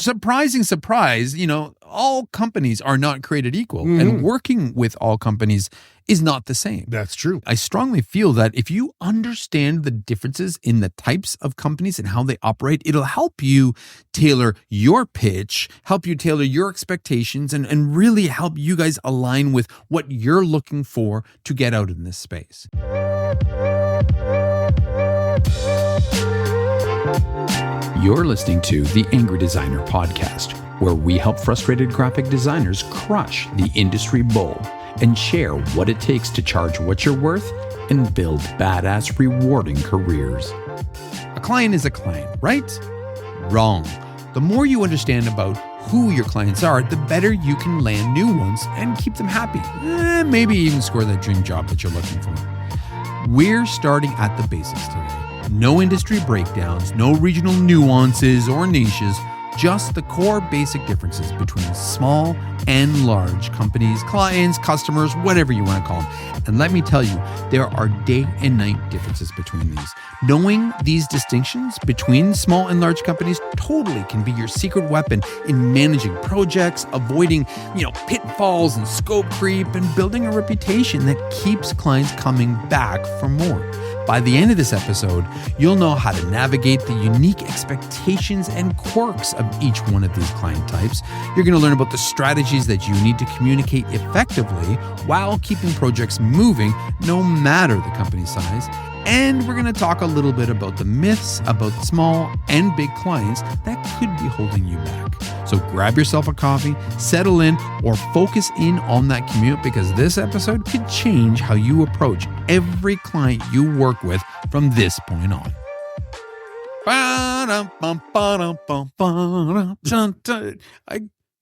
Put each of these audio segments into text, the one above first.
surprising surprise, all companies are not created equal, and working with all companies is not the same. That's true. I strongly feel that if you understand the differences in the types of companies and how they operate, it'll help you tailor your pitch, help you tailor your expectations, and really help you guys align with what you're looking for to get out in this space. You're listening to the Angry Designer Podcast, where we help frustrated graphic designers crush the industry bull and share what it takes to charge what you're worth and build badass, rewarding careers. A client is a client, right? Wrong. The more you understand about who your clients are, the better you can land new ones and keep them happy. Maybe even score that dream job that you're looking for. We're starting at the basics today. No industry breakdowns, no regional nuances or niches, just the core basic differences between small and large companies, clients, customers, whatever you want to call them. And let me tell you, there are day and night differences between these. Knowing these distinctions between small and large companies totally can be your secret weapon in managing projects, avoiding, pitfalls and scope creep, and building a reputation that keeps clients coming back for more. By the end of this episode, you'll know how to navigate the unique expectations and quirks of each one of these client types. You're going to learn about the strategies that you need to communicate effectively while keeping projects moving, no matter the company size. And we're going to talk a little bit about the myths about small and big clients that could be holding you back. So grab yourself a coffee, settle in, or focus in on that commute, because this episode could change how you approach every client you work with from this point on.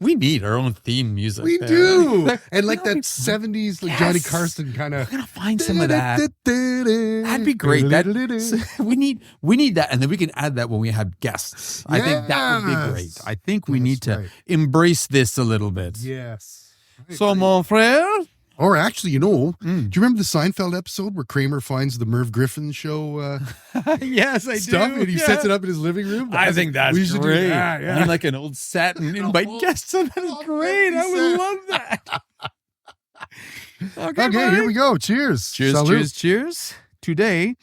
We need our own theme music. We do. And like that 70s like Johnny Carson kind of. We're going to find some of that. That'd be great. We need that. And then we can add that when we have guests. I think that would be great. I think we need to embrace this a little bit. Yes. So, mon frère. Or actually, do you remember the Seinfeld episode where Kramer finds the Merv Griffin show yes, I stuff do. And he sets it up in his living room? I think that's great. Yeah. And like an old set and invite guests. And that is great. I would love that. Okay, here we go. Cheers. Cheers. Today,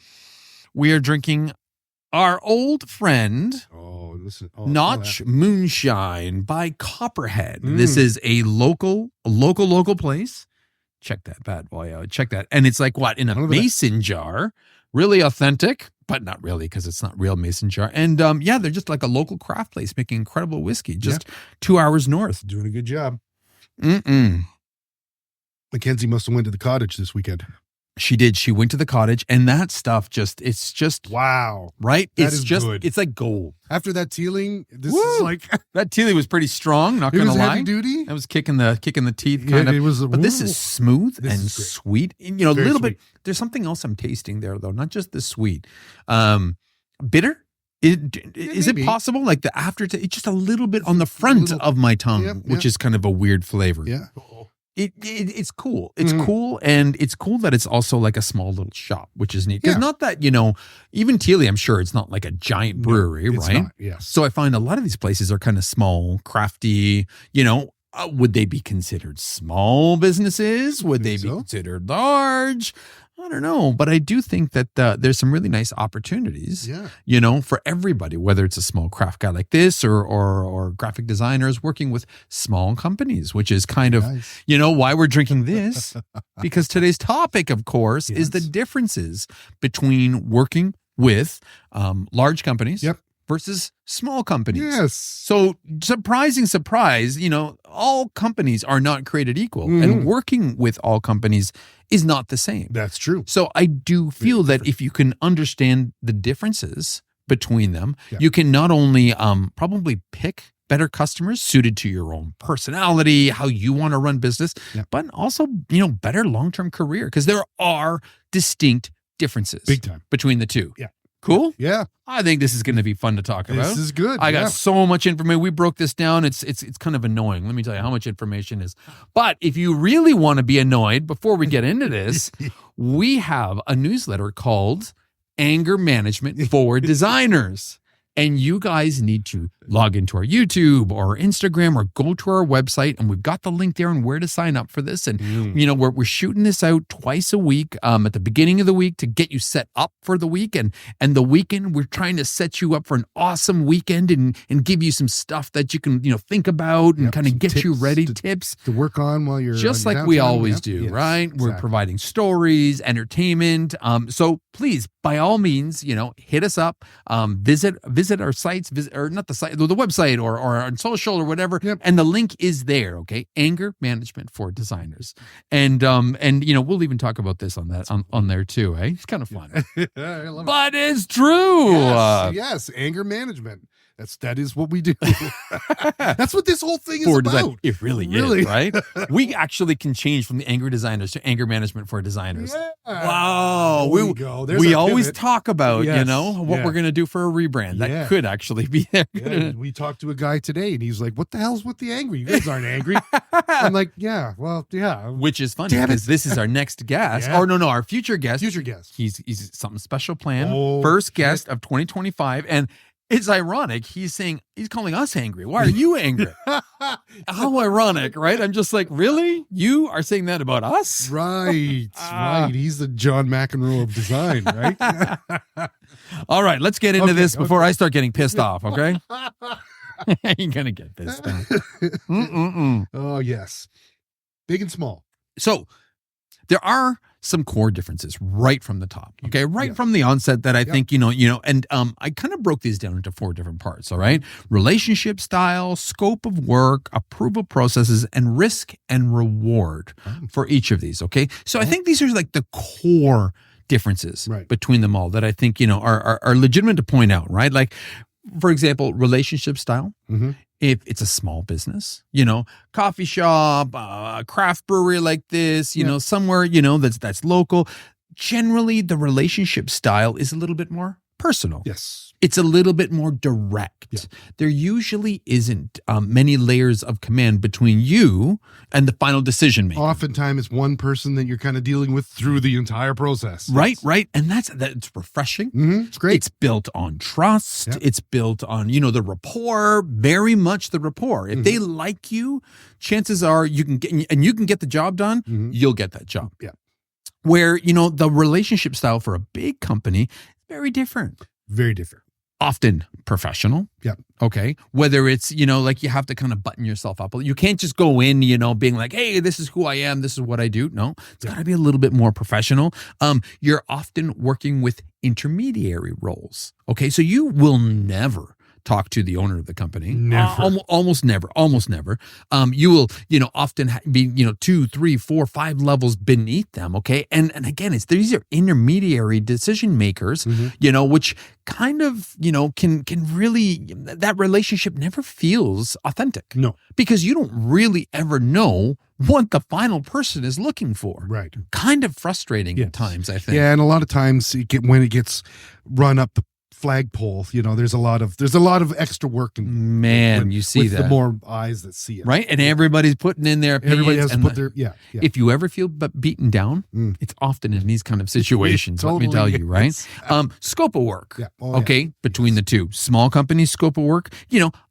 we are drinking our old friend, Notch Moonshine by Copperhead. This is a local place. Check that bad boy out. Check that. And it's like what? In a mason jar. Really authentic, but not really, because it's not real mason jar. And they're just like a local craft place making incredible whiskey just 2 hours north. Doing a good job. Mackenzie must have went to the cottage this weekend. She did. She went to the cottage, and that stuff it's just wow, right? It's just good. It's like gold. After that Teeling, this is like that Teeling was pretty strong. Not gonna lie, heavy duty. That was kicking the teeth kind of. It was, but this is smooth and sweet. And, a little bit. There's something else I'm tasting there though, not just the sweet, bitter. Is it possible? Like the aftertaste, it's just a little bit on the front of my tongue, which is kind of a weird flavor. Yeah. It's cool. It's cool. And it's cool that it's also like a small little shop, which is neat. Because not that, even Teely, I'm sure it's not like a giant brewery, right? Not, yes. So I find a lot of these places are kind of small, crafty, would they be considered small businesses? Would they be considered large? I don't know, but I do think that there's some really nice opportunities, for everybody, whether it's a small craft guy like this or graphic designers working with small companies, which is kind of, why we're drinking this, because today's topic, of course, is the differences between working with large companies versus small companies. Yes. So surprising surprise, all companies are not created equal, and working with all companies is not the same. That's true. So I do feel that if you can understand the differences between them, you can not only probably pick better customers suited to your own personality, how you want to run business, but also, better long-term career, because there are distinct differences big time between the two. Yeah. Cool? Yeah. I think this is going to be fun to talk about. This is good. I got so much information. We broke this down. It's kind of annoying. Let me tell you how much information is. But if you really want to be annoyed before we get into this, we have a newsletter called Anger Management for Designers. And you guys need to log into our YouTube or Instagram or go to our website, and we've got the link there and where to sign up for this. And, we're shooting this out twice a week at the beginning of the week to get you set up for the week. And the weekend, we're trying to set you up for an awesome weekend and give you some stuff that you can, think about and kind of get you ready, tips to work on while you're just like we always do, right? Exactly. We're providing stories, entertainment. So please, by all means, hit us up, visit our sites, or not the site, the website or on social or whatever. Yep. And the link is there. Okay. Anger management for designers. And we'll even talk about this on that, on there too. Eh? It's kind of fun, I love but it's true. Yes. Anger management. That is what we do. That's what this whole thing is about. Design. It really is, right? We actually can change from the anger designers to anger management for designers. Yeah. Wow. We always talk about, what we're going to do for a rebrand. That could actually be there. Yeah, we talked to a guy today and he's like, what the hell's with the angry? You guys aren't angry. I'm like, yeah. Which is funny because this is our next guest. Or no, our future guest. Future guest. He's something special planned. First guest of 2025. And it's ironic. He's calling us angry. Why are you angry? How ironic, right? I'm just like, really? You are saying that about us? Right. Right. He's the John McEnroe of design, right? All right. Let's get into this before I start getting pissed off, okay? You're going to get pissed off. Oh, yes. Big and small. So there are some core differences right from the top, okay? From the onset that I think, and I kind of broke these down into 4 different parts, all right? Relationship style, scope of work, approval processes, and risk and reward for each of these, okay? So I think these are like the core differences between them all that I think, are legitimate to point out, right? Like, for example, relationship style. If it's a small business, coffee shop, craft brewery like this, somewhere, that's local. Generally, the relationship style is a little bit more personal. Yes. It's a little bit more direct. Yeah. There usually isn't many layers of command between you and the final decision maker. Oftentimes, it's one person that you're kind of dealing with through the entire process. Right. And that's refreshing. It's great. It's built on trust. Yep. It's built on, the rapport, very much the rapport. If they like you, chances are you can get the job done, you'll get that job. Yeah. Where, the relationship style for a big company is very different. Very different. Often professional. Yep. Okay. Whether it's, like you have to kind of button yourself up. You can't just go in, being like, hey, this is who I am. This is what I do. No, it's got to be a little bit more professional. You're often working with intermediary roles. Okay. So you will never talk to the owner of the company. Never. Almost never. You will, often be, 2, 3, 4, 5 levels beneath them. Okay. And again, these are intermediary decision makers, which kind of, can really, that relationship never feels authentic. No. Because you don't really ever know what the final person is looking for. Right. Kind of frustrating at times, I think. Yeah. And a lot of times when it gets run up the flagpole, there's a lot of extra work and you see that the more eyes that see it, right? And everybody's putting in their opinions. Everybody has to put their If you ever feel beaten down, it's often in these kind of situations. Totally let me tell you, right? Scope of work. Yeah. Between the two, small companies scope of work,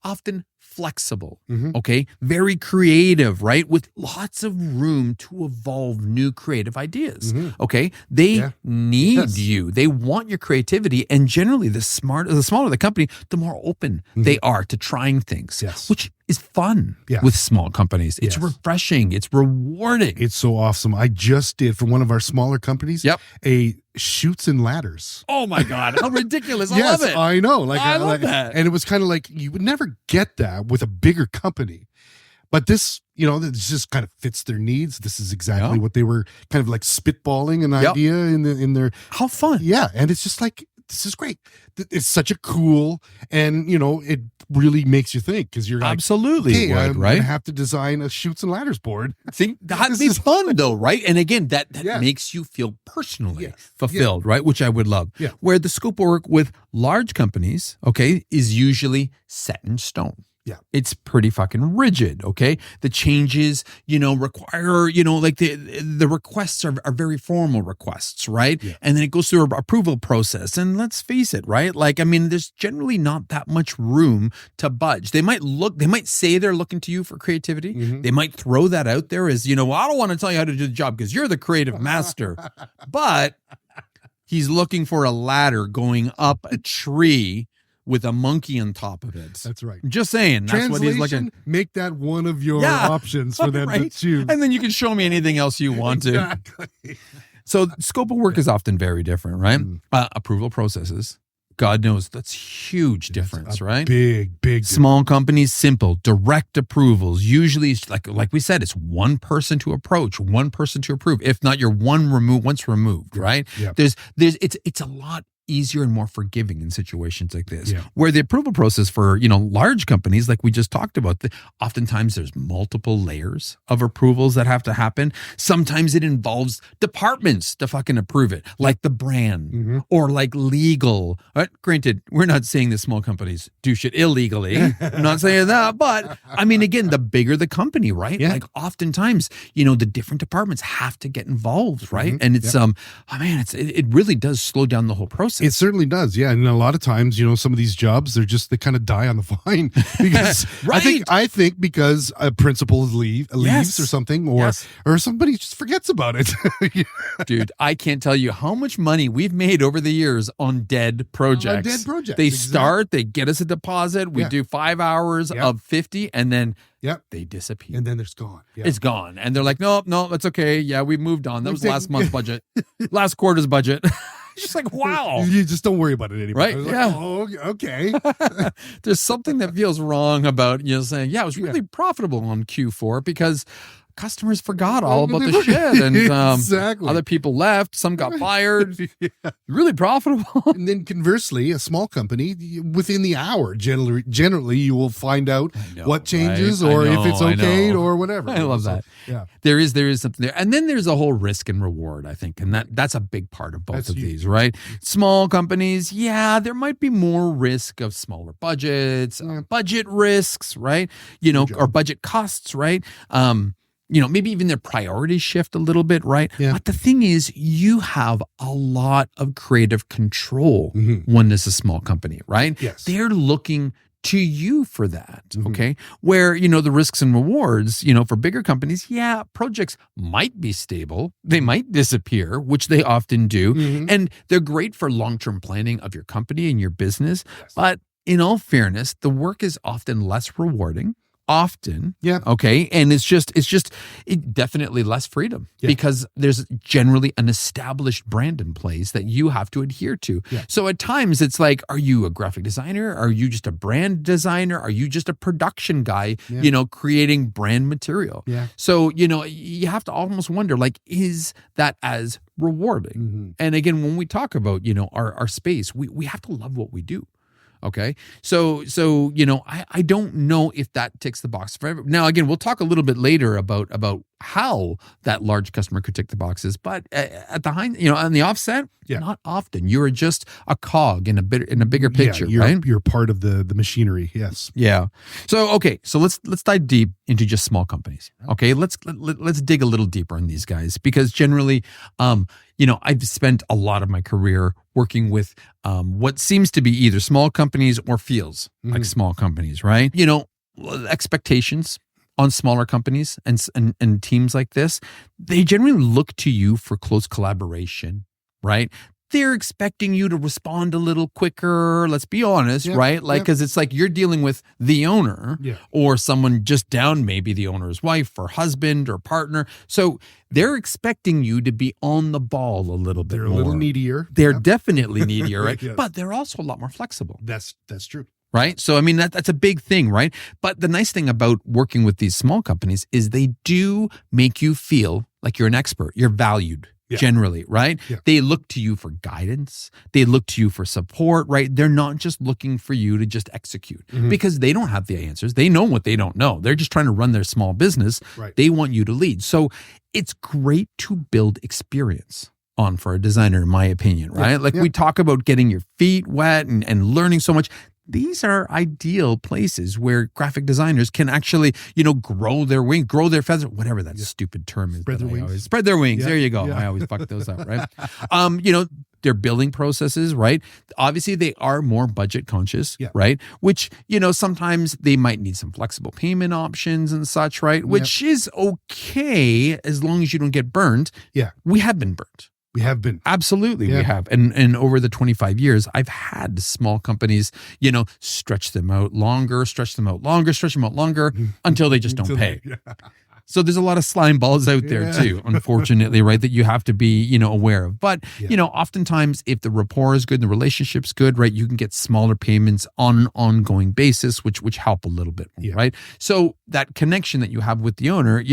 often flexible, okay? Very creative, right? With lots of room to evolve new creative ideas, okay? They need you. They want your creativity. And generally, the smaller the company, the more open they are to trying things, which is fun with small companies. It's refreshing. It's rewarding. It's so awesome. I just did for one of our smaller companies a Chutes and Ladders. Oh my God. How ridiculous. I love it. I know. I love that. And it was kind of like, you would never get that with a bigger company. But this, this just kind of fits their needs. This is exactly what they were kind of like spitballing an idea in their. How fun. Yeah. And it's just like, this is great. It's such a cool, and it really makes you think because you're like, absolutely, hey, I'm right? gonna have to design a Chutes and Ladders board. See, that'd be fun though, right? And again, that makes you feel personally fulfilled, right? Which I would love. Yeah. Where the scope of work with large companies, okay, is usually set in stone. Yeah. It's pretty fucking rigid, okay? The changes, require, like the requests are very formal requests, right? Yeah. And then it goes through an approval process. And let's face it, right? Like, I mean, there's generally not that much room to budge. They might say they're looking to you for creativity. Mm-hmm. They might throw that out there as, I don't want to tell you how to do the job because you're the creative master. But he's looking for a ladder going up a tree with a monkey on top of it. That's right. Just saying. That's what he's looking. Make that one of your options for them to choose. And then you can show me anything else you want to. Exactly. So scope of work is often very different, right? Approval processes. God knows that's huge difference, right? Big. Small companies, simple, direct approvals. Usually, it's like we said, it's one person to approach, one person to approve. If not, you're once removed, right? Yeah. It's a lot easier and more forgiving in situations like this, where the approval process for, large companies, like we just talked about, oftentimes there's multiple layers of approvals that have to happen. Sometimes it involves departments to fucking approve it, like the brand or like legal. Granted, we're not saying that small companies do shit illegally. I'm not saying that, but I mean, again, the bigger the company, right? Yeah. Like oftentimes, the different departments have to get involved, right? And it's, it really does slow down the whole process. It certainly does, yeah. And a lot of times, some of these jobs, they kind of die on the vine because right. I think because a principal leaves or something, or somebody just forgets about it. Dude, I can't tell you how much money we've made over the years on dead projects. They start, they get us a deposit, we do 5 hours of 50, and then they disappear. And then it's gone. Yeah. It's gone. And they're like, no, that's okay. Yeah, we moved on. That was last month's budget. Last quarter's budget. It's just like, wow. You just don't worry about it anymore. Right? Yeah. Like, oh, okay. There's something that feels wrong about, saying, it was really profitable on Q4 because customers forgot all about the shit. And exactly. Other people left. Some got fired. Really profitable. And then conversely, a small company, within the hour, generally you will find out what changes or if it's okay or whatever. I love that. Yeah. There is something there. And then there's a whole risk and reward, I think. And that's a big part of both of these, right? Small companies, there might be more risk of smaller budgets, budget risks, right? Or budget costs, right? Maybe even their priorities shift a little bit, right? Yeah. But the thing is, you have a lot of creative control when this is a small company, right? Yes. They're looking to you for that, okay? Where, the risks and rewards, for bigger companies, projects might be stable. They might disappear, which they often do. And they're great for long-term planning of your company and your business. Yes. But in all fairness, the work is often less rewarding. Okay. And it's definitely less freedom because there's generally an established brand in place that you have to adhere to. Yeah. So at times it's like, are you a graphic designer? Are you just a brand designer? Are you just a production guy, creating brand material? Yeah. So, you have to almost wonder, like, is that as rewarding? And again, when we talk about, our space, we have to love what we do. Okay. So, I don't know if that ticks the box for everyone. Now, again, we'll talk a little bit later about how that large customer could tick the boxes, but at the on the offset, not often. You're just a cog in a bigger picture, right? You're part of the machinery. Yes. Yeah. So, okay. So let's dive deep into just small companies. Okay. Let's dig a little deeper on these guys because generally, I've spent a lot of my career working with what seems to be either small companies or feels like small companies, right? Expectations on smaller companies and teams like this, they generally look to you for close collaboration, right? They're expecting you to respond a little quicker, let's be honest, right? Like, because it's like you're dealing with the owner or someone just down, maybe the owner's wife or husband or partner. So they're expecting you to be on the ball a little bit more. They're a little needier. They're definitely needier, right? Yes. But they're also a lot more flexible. That's true. Right? So, I mean, that's a big thing, right? But the nice thing about working with these small companies is they do make you feel like you're an expert. You're valued. Generally, right? Yeah. They look to you for guidance. They look to you for support, right? They're not just looking for you to just execute because they don't have the answers. They know what they don't know. They're just trying to run their small business. Right. They want you to lead. So it's great to build experience on for a designer, in my opinion, right? We talk about getting your feet wet and learning so much. these are ideal places where graphic designers can actually, grow their wings, grow their feathers, whatever that stupid term is. Spread their wings. Spread their wings. Yeah. There you go. Yeah. I always fuck those up, right? Their billing processes, right? Obviously, they are more budget conscious, right? Which, sometimes they might need some flexible payment options and such, right? Which is okay as long as you don't get burned. Yeah. We have been burnt. We have been. Absolutely, we have. And over the 25 years, I've had small companies, stretch them out longer, until they just don't pay. Yeah. So there's a lot of slime balls out there too, unfortunately, right, that you have to be, aware of. But, oftentimes if the rapport is good, the relationship's good, right, you can get smaller payments on an ongoing basis, which help a little bit, right? So that connection that you have with the owner,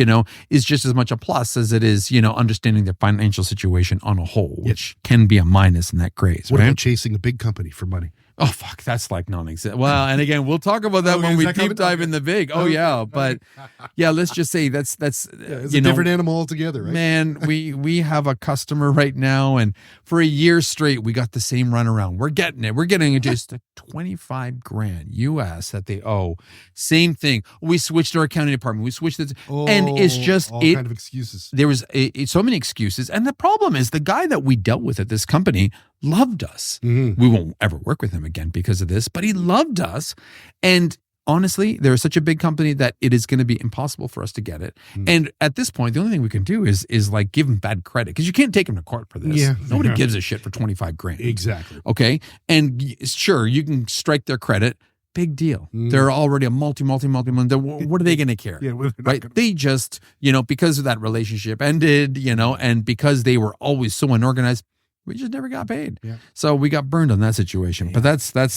is just as much a plus as it is, understanding their financial situation on a whole, which can be a minus in that grace, What right? about chasing a big company for money? Oh, fuck, that's like non-existent. Well, and again, we'll talk about that when we deep dive in the big. Oh, yeah. But let's just say that's it's a different animal altogether, right? Man, we have a customer right now, and for a year straight, we got the same runaround. We're getting it. We're getting just $25,000 US that they owe. Same thing. We switched our accounting department. We switched it. And it's just all kind of excuses. There was so many excuses. And the problem is the guy that we dealt with at this company loved us. We won't ever work with him again because of this, but he loved us. And honestly, they're such a big company that it is going to be impossible for us to get it. And at this point, the only thing we can do is like give him bad credit, because you can't take him to court for this. Nobody gives a shit for $25,000. Exactly. Okay. And sure, you can strike their credit. Big deal. They're already a multi. What are they going to care? Right? They just, because of that relationship ended, and because they were always so unorganized, we just never got paid. So we got burned on that situation. But that's. But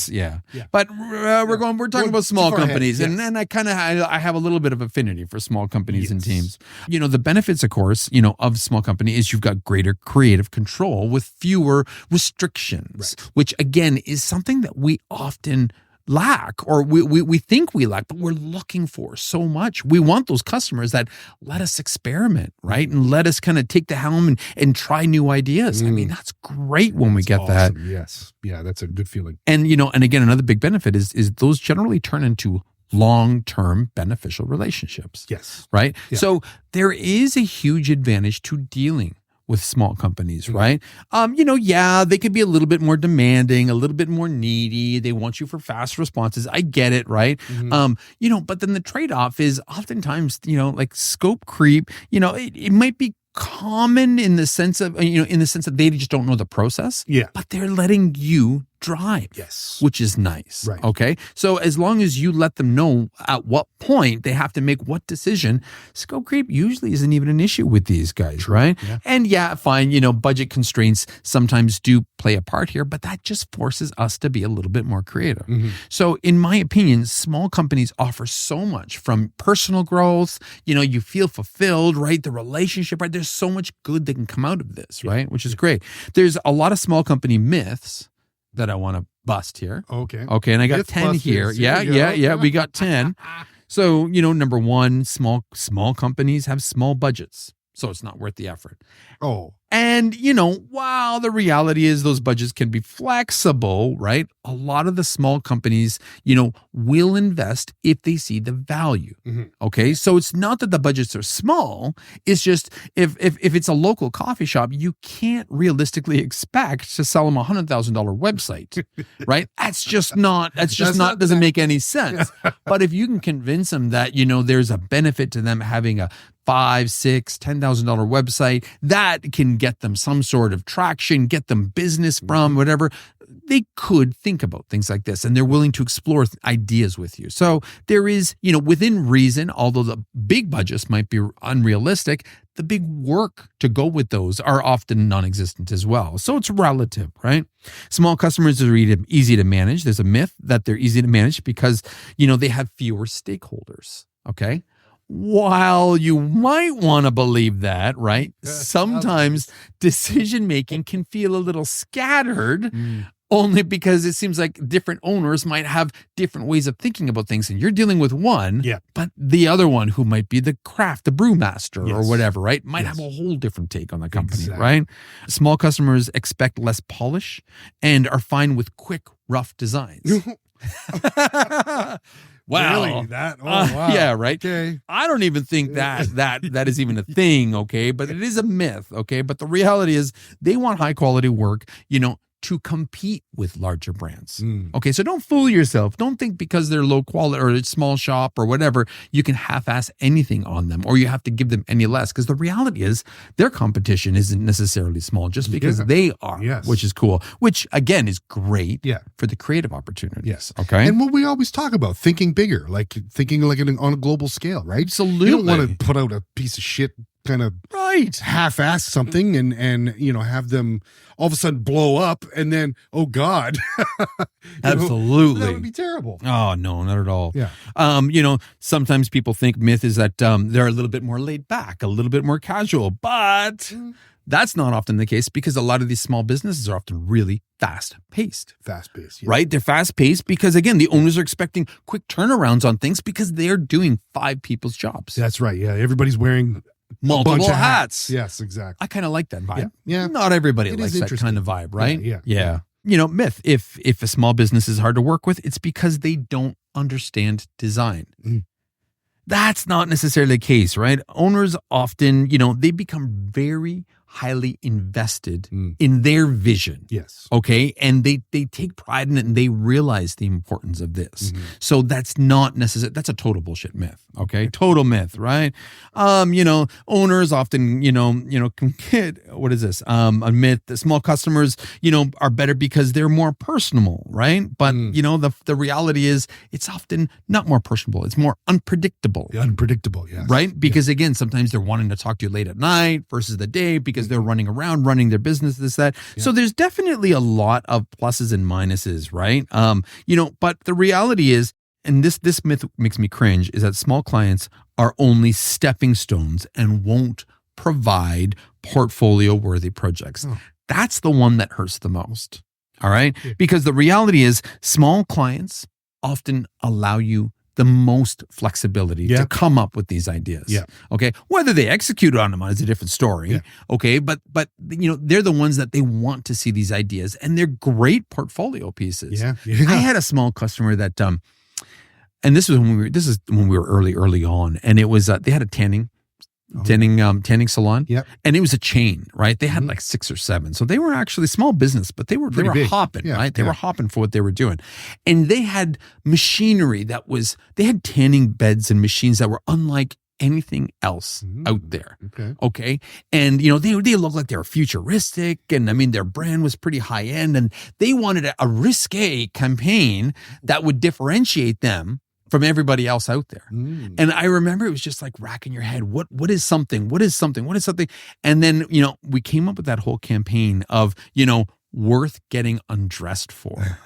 we're talking about small companies. And then I have a little bit of affinity for small companies and teams. The benefits, of course, of small company is you've got greater creative control with fewer restrictions, which again is something that we often lack, or we think we lack, but we're looking for so much. We want those customers that let us experiment, right? And let us kind of take the helm and try new ideas. I mean, that's great when we get that. Yes. Yeah, that's a good feeling. And, and again, another big benefit is those generally turn into long-term beneficial relationships. Yes. Right? Yeah. So there is a huge advantage to dealing with small companies, right? They could be a little bit more demanding, a little bit more needy. They want you for fast responses. I get it, right? But then the trade-off is oftentimes, like scope creep, it might be common in the sense of, that they just don't know the process. But they're letting you drive. Yes. Which is nice. Right. Okay. So as long as you let them know at what point they have to make what decision, scope creep usually isn't even an issue with these guys, right? Yeah. And fine, budget constraints sometimes do play a part here, but that just forces us to be a little bit more creative. So in my opinion, small companies offer so much, from personal growth, you feel fulfilled, right? The relationship, right? There's so much good that can come out of this, right? Which is great. There's a lot of small company myths that I want to bust here. Okay. And I got Myth 10 here. Yeah. We got 10. So, number one, small companies have small budgets, so it's not worth the effort. And, while the reality is those budgets can be flexible, right? A lot of the small companies, will invest if they see the value. Okay. So it's not that the budgets are small. It's just if it's a local coffee shop, you can't realistically expect to sell them $100,000 website, right? Doesn't make any sense. But if you can convince them that, there's a benefit to them having a $5,000, $6,000, $10,000 website that can get them some sort of traction, get them business from whatever, they could think about things like this, and they're willing to explore ideas with you. So there is, within reason, although the big budgets might be unrealistic, the big work to go with those are often non-existent as well. So it's relative, right? Small customers are easy to manage. There's a myth that they're easy to manage because, they have fewer stakeholders, okay? While you might want to believe that, right? Sometimes decision-making can feel a little scattered, only because it seems like different owners might have different ways of thinking about things. And you're dealing with one, but the other one, who might be the brewmaster or whatever, right? Might have a whole different take on the company, right? Small customers expect less polish and are fine with quick, rough designs. Wow. Really? That? Oh, wow. Yeah, right. Okay. I don't even think that is even a thing, okay? But it is a myth, okay? But the reality is they want high quality work, to compete with larger brands. Okay, so don't fool yourself. Don't think because they're low quality or a small shop or whatever, you can half-ass anything on them or you have to give them any less. Because the reality is their competition isn't necessarily small just because they are, which is cool, which again is great for the creative opportunities. Yes. Okay. And what we always talk about, thinking bigger, like thinking like on a global scale, right? Absolutely. You don't want to put out a piece of shit kind of half-ass something and have them all of a sudden blow up and then, oh God. Absolutely. That would be terrible. Oh, no, not at all. Yeah. Sometimes people think myth is that they're a little bit more laid back, a little bit more casual, but that's not often the case because a lot of these small businesses are often really fast-paced. Fast-paced, yeah. Right? They're fast-paced because, again, the owners are expecting quick turnarounds on things because they're doing 5 people's jobs. That's right. Yeah. Everybody's wearing multiple hats. Yes, exactly. I kind of like that vibe. Yeah. Not everybody likes that kind of vibe, right? Yeah. Myth. If a small business is hard to work with, it's because they don't understand design. That's not necessarily the case, right? Owners often, they become very highly invested in their vision. Yes. Okay. And they take pride in it and they realize the importance of this. So that's not necessary. That's a total bullshit myth. Okay. Total myth, right? Owners often, can get, what is this? A myth that small customers, are better because they're more personable, right? But, the reality is it's often not more personable. It's more unpredictable. Unpredictable, yes. Right? Because again, sometimes they're wanting to talk to you late at night versus the day because they're running around, running their business, this, that. Yeah. So there's definitely a lot of pluses and minuses, right? But the reality is, and this myth makes me cringe, is that small clients are only stepping stones and won't provide portfolio-worthy projects. That's the one that hurts the most, all right? Yeah. Because the reality is small clients often allow you the most flexibility to come up with these ideas. Yeah. Okay. Whether they execute on them is a different story. Yeah. Okay. But they're the ones that they want to see these ideas and they're great portfolio pieces. Yeah. I had a small customer that, and this is when we were early on, and it was, they had a tanning salon. Yep. And it was a chain, right? They had like 6 or 7. So they were actually small business, but they were hopping, right? They were hopping for what they were doing. And they had machinery they had tanning beds and machines that were unlike anything else out there. Okay. And, they looked like they were futuristic. And I mean, their brand was pretty high end and they wanted a risque campaign that would differentiate them from everybody else out there. And I remember it was just like racking your head. What is something? What is something? What is something? And then, we came up with that whole campaign of, worth getting undressed for.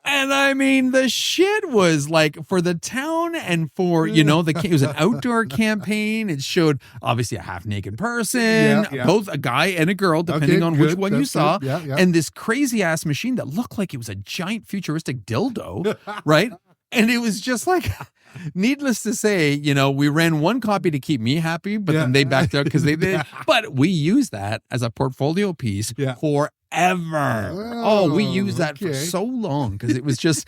And I mean, the shit was like for the town and for, it was an outdoor campaign. It showed obviously a half naked person, both a guy and a girl, depending on which one you saw. And this crazy ass machine that looked like it was a giant futuristic dildo, right? And it was just like, needless to say, we ran one copy to keep me happy, but then they backed out because they did. But we used that as a portfolio piece forever. We used that for so long because it was just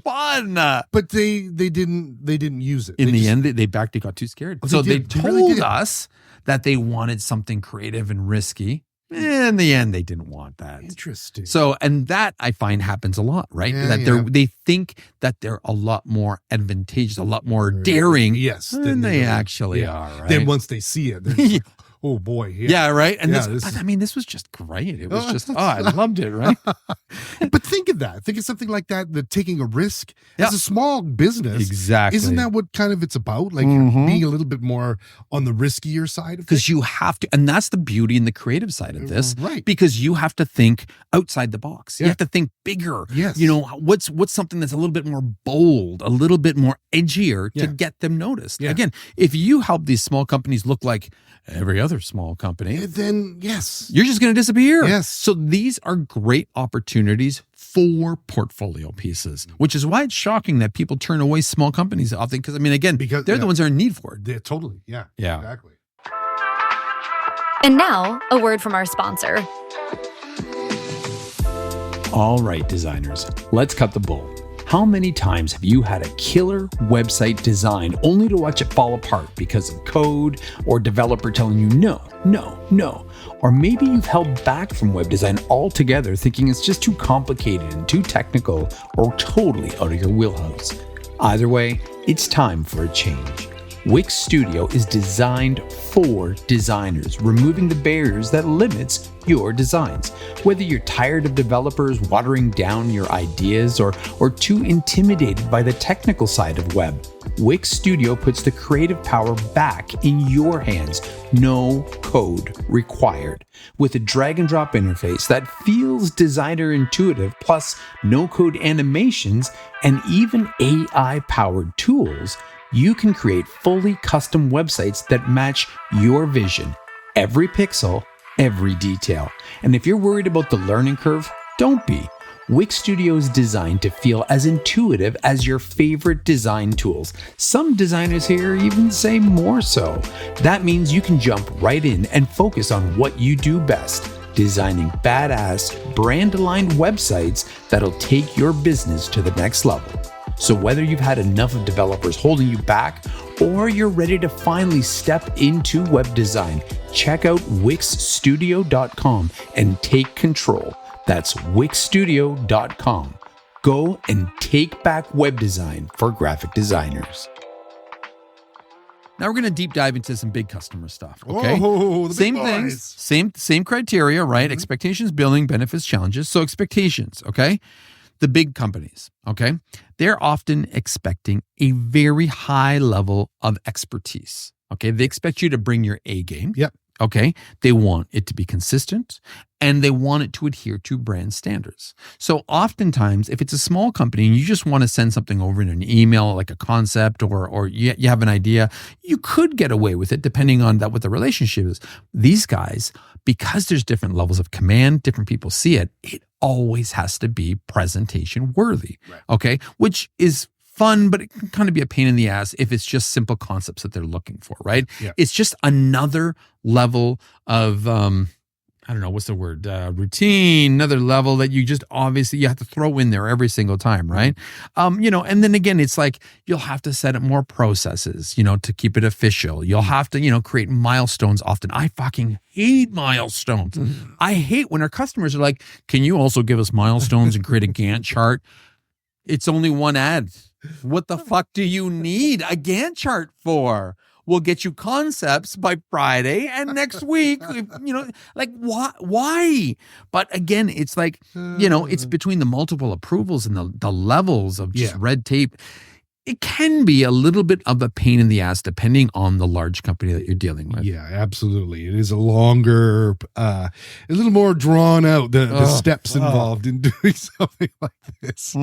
fun. But they didn't use it. In the end, they backed. They got too scared. So they told us that they wanted something creative and risky. In the end, they didn't want that. Interesting. So, and that I find happens a lot, right? They think that they're a lot more advantageous, a lot more daring. Yes. Than they actually are, right? Then once they see it, they're oh boy. Yeah, right? And this was just great. It was just, I loved it, right? But think of that. Think of something like that taking a risk as a small business. Exactly. Isn't that what kind of it's about? Like being a little bit more on the riskier side of things? Because you have to, and that's the beauty and the creative side of this. Right. Because you have to think outside the box. You have to think bigger. Yes. What's something that's a little bit more bold, a little bit more edgier to get them noticed. Yeah. Again, if you help these small companies look like every other small company, then yes, you're just going to disappear. Yes. So these are great opportunities for portfolio pieces, which is why it's shocking that people turn away small companies often. Because they're the ones that are in need for it. Yeah, totally. Yeah. Exactly. And now a word from our sponsor. All right, designers, let's cut the bull. How many times have you had a killer website design only to watch it fall apart because of code or developer telling you no? Or maybe you've held back from web design altogether thinking it's just too complicated and too technical or totally out of your wheelhouse. Either way, it's time for a change. Wix Studio is designed for designers, removing the barriers that limits your designs. Whether you're tired of developers watering down your ideas or too intimidated by the technical side of web, Wix Studio puts the creative power back in your hands. No code required. With a drag and drop interface that feels designer intuitive, plus no code animations and even AI powered tools, you can create fully custom websites that match your vision. Every pixel, every detail. And if you're worried about the learning curve, don't be. Wix Studio is designed to feel as intuitive as your favorite design tools. Some designers here even say more so. That means you can jump right in and focus on what you do best, designing badass, brand-aligned websites that'll take your business to the next level. So whether you've had enough of developers holding you back or you're ready to finally step into web design, check out wixstudio.com and take control. That's wixstudio.com. Go and take back web design for graphic designers. Now we're going to deep dive into some big customer stuff. Okay, the same big things, boys. same criteria, right? Mm-hmm. Expectations, billing, benefits, challenges. So expectations, okay? The big companies, okay? They're often expecting a very high level of expertise. Okay, they expect you to bring your A game. Yep. Okay, they want it to be consistent and they want it to adhere to brand standards. So oftentimes, if it's a small company and you just want to send something over in an email, like a concept or you have an idea, you could get away with it depending on what the relationship is. These guys, because there's different levels of command, different people see it, it always has to be presentation worthy. Right. Okay, which is fun, but it can kind of be a pain in the ass if it's just simple concepts that they're looking for, right? Yeah. It's just another level of, I don't know, what's the word? Routine, another level that you just obviously you have to throw in there every single time, right? And then again, it's like you'll have to set up more processes, to keep it official. You'll have to, create milestones often. I fucking hate milestones. Mm-hmm. I hate when our customers are like, can you also give us milestones and create a Gantt chart? It's only one ad. What the fuck do you need a Gantt chart for? We'll get you concepts by Friday and next week, like why? But again, it's like, it's between the multiple approvals and the levels of just red tape. It can be a little bit of a pain in the ass depending on the large company that you're dealing with. Yeah, absolutely. It is a longer, a little more drawn out, the steps involved in doing something like this.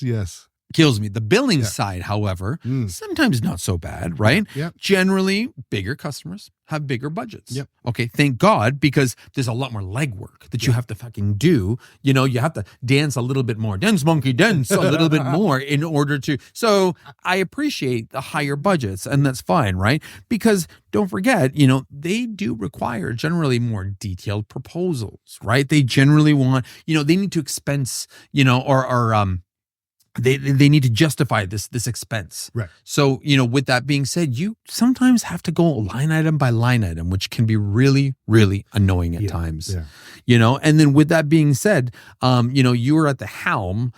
Yes. Kills me. The billing side, however, sometimes not so bad, right? Yeah. Generally, bigger customers have bigger budgets. Yep. Okay, thank God, because there's a lot more legwork that you have to fucking do. You have to dance a little bit more. Dance, monkey, dance a little bit more in order to. So I appreciate the higher budgets, and that's fine, right? Because don't forget, they do require generally more detailed proposals, right? They generally want, they need to expense, They need to justify this expense. Right. So, with that being said, you sometimes have to go line item by line item, which can be really, really annoying at times. Yeah. And then with that being said, you are at the helm,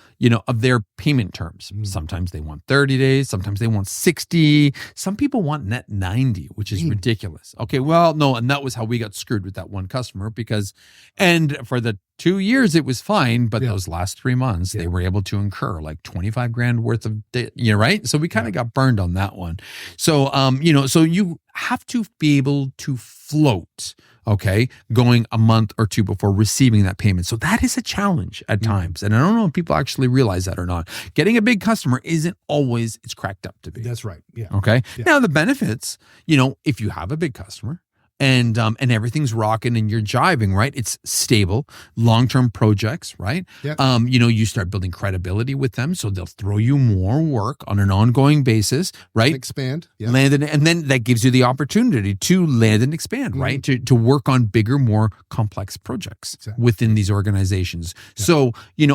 of their payment terms. Sometimes they want 30 days, sometimes they want 60. Some people want net 90, which is ridiculous. Okay, well, no, and that was how we got screwed with that one customer and for the 2 years it was fine, but those last 3 months they were able to incur like 25 grand worth of right? So we kind of got burned on that one. So so you have to be able to float, okay, going a month or two before receiving that payment. So that is a challenge at times. And I don't know if people actually realize that or not. Getting a big customer isn't always it's cracked up to be. That's right. Yeah. Okay. Yeah. Now the benefits, if you have a big customer, and everything's rocking and you're jiving, right? It's stable, long-term projects, right? Yeah. You start building credibility with them, so they'll throw you more work on an ongoing basis, right? Expand. Yeah. And then that gives you the opportunity to land and expand, right? To work on bigger, more complex projects within these organizations. Yeah. So,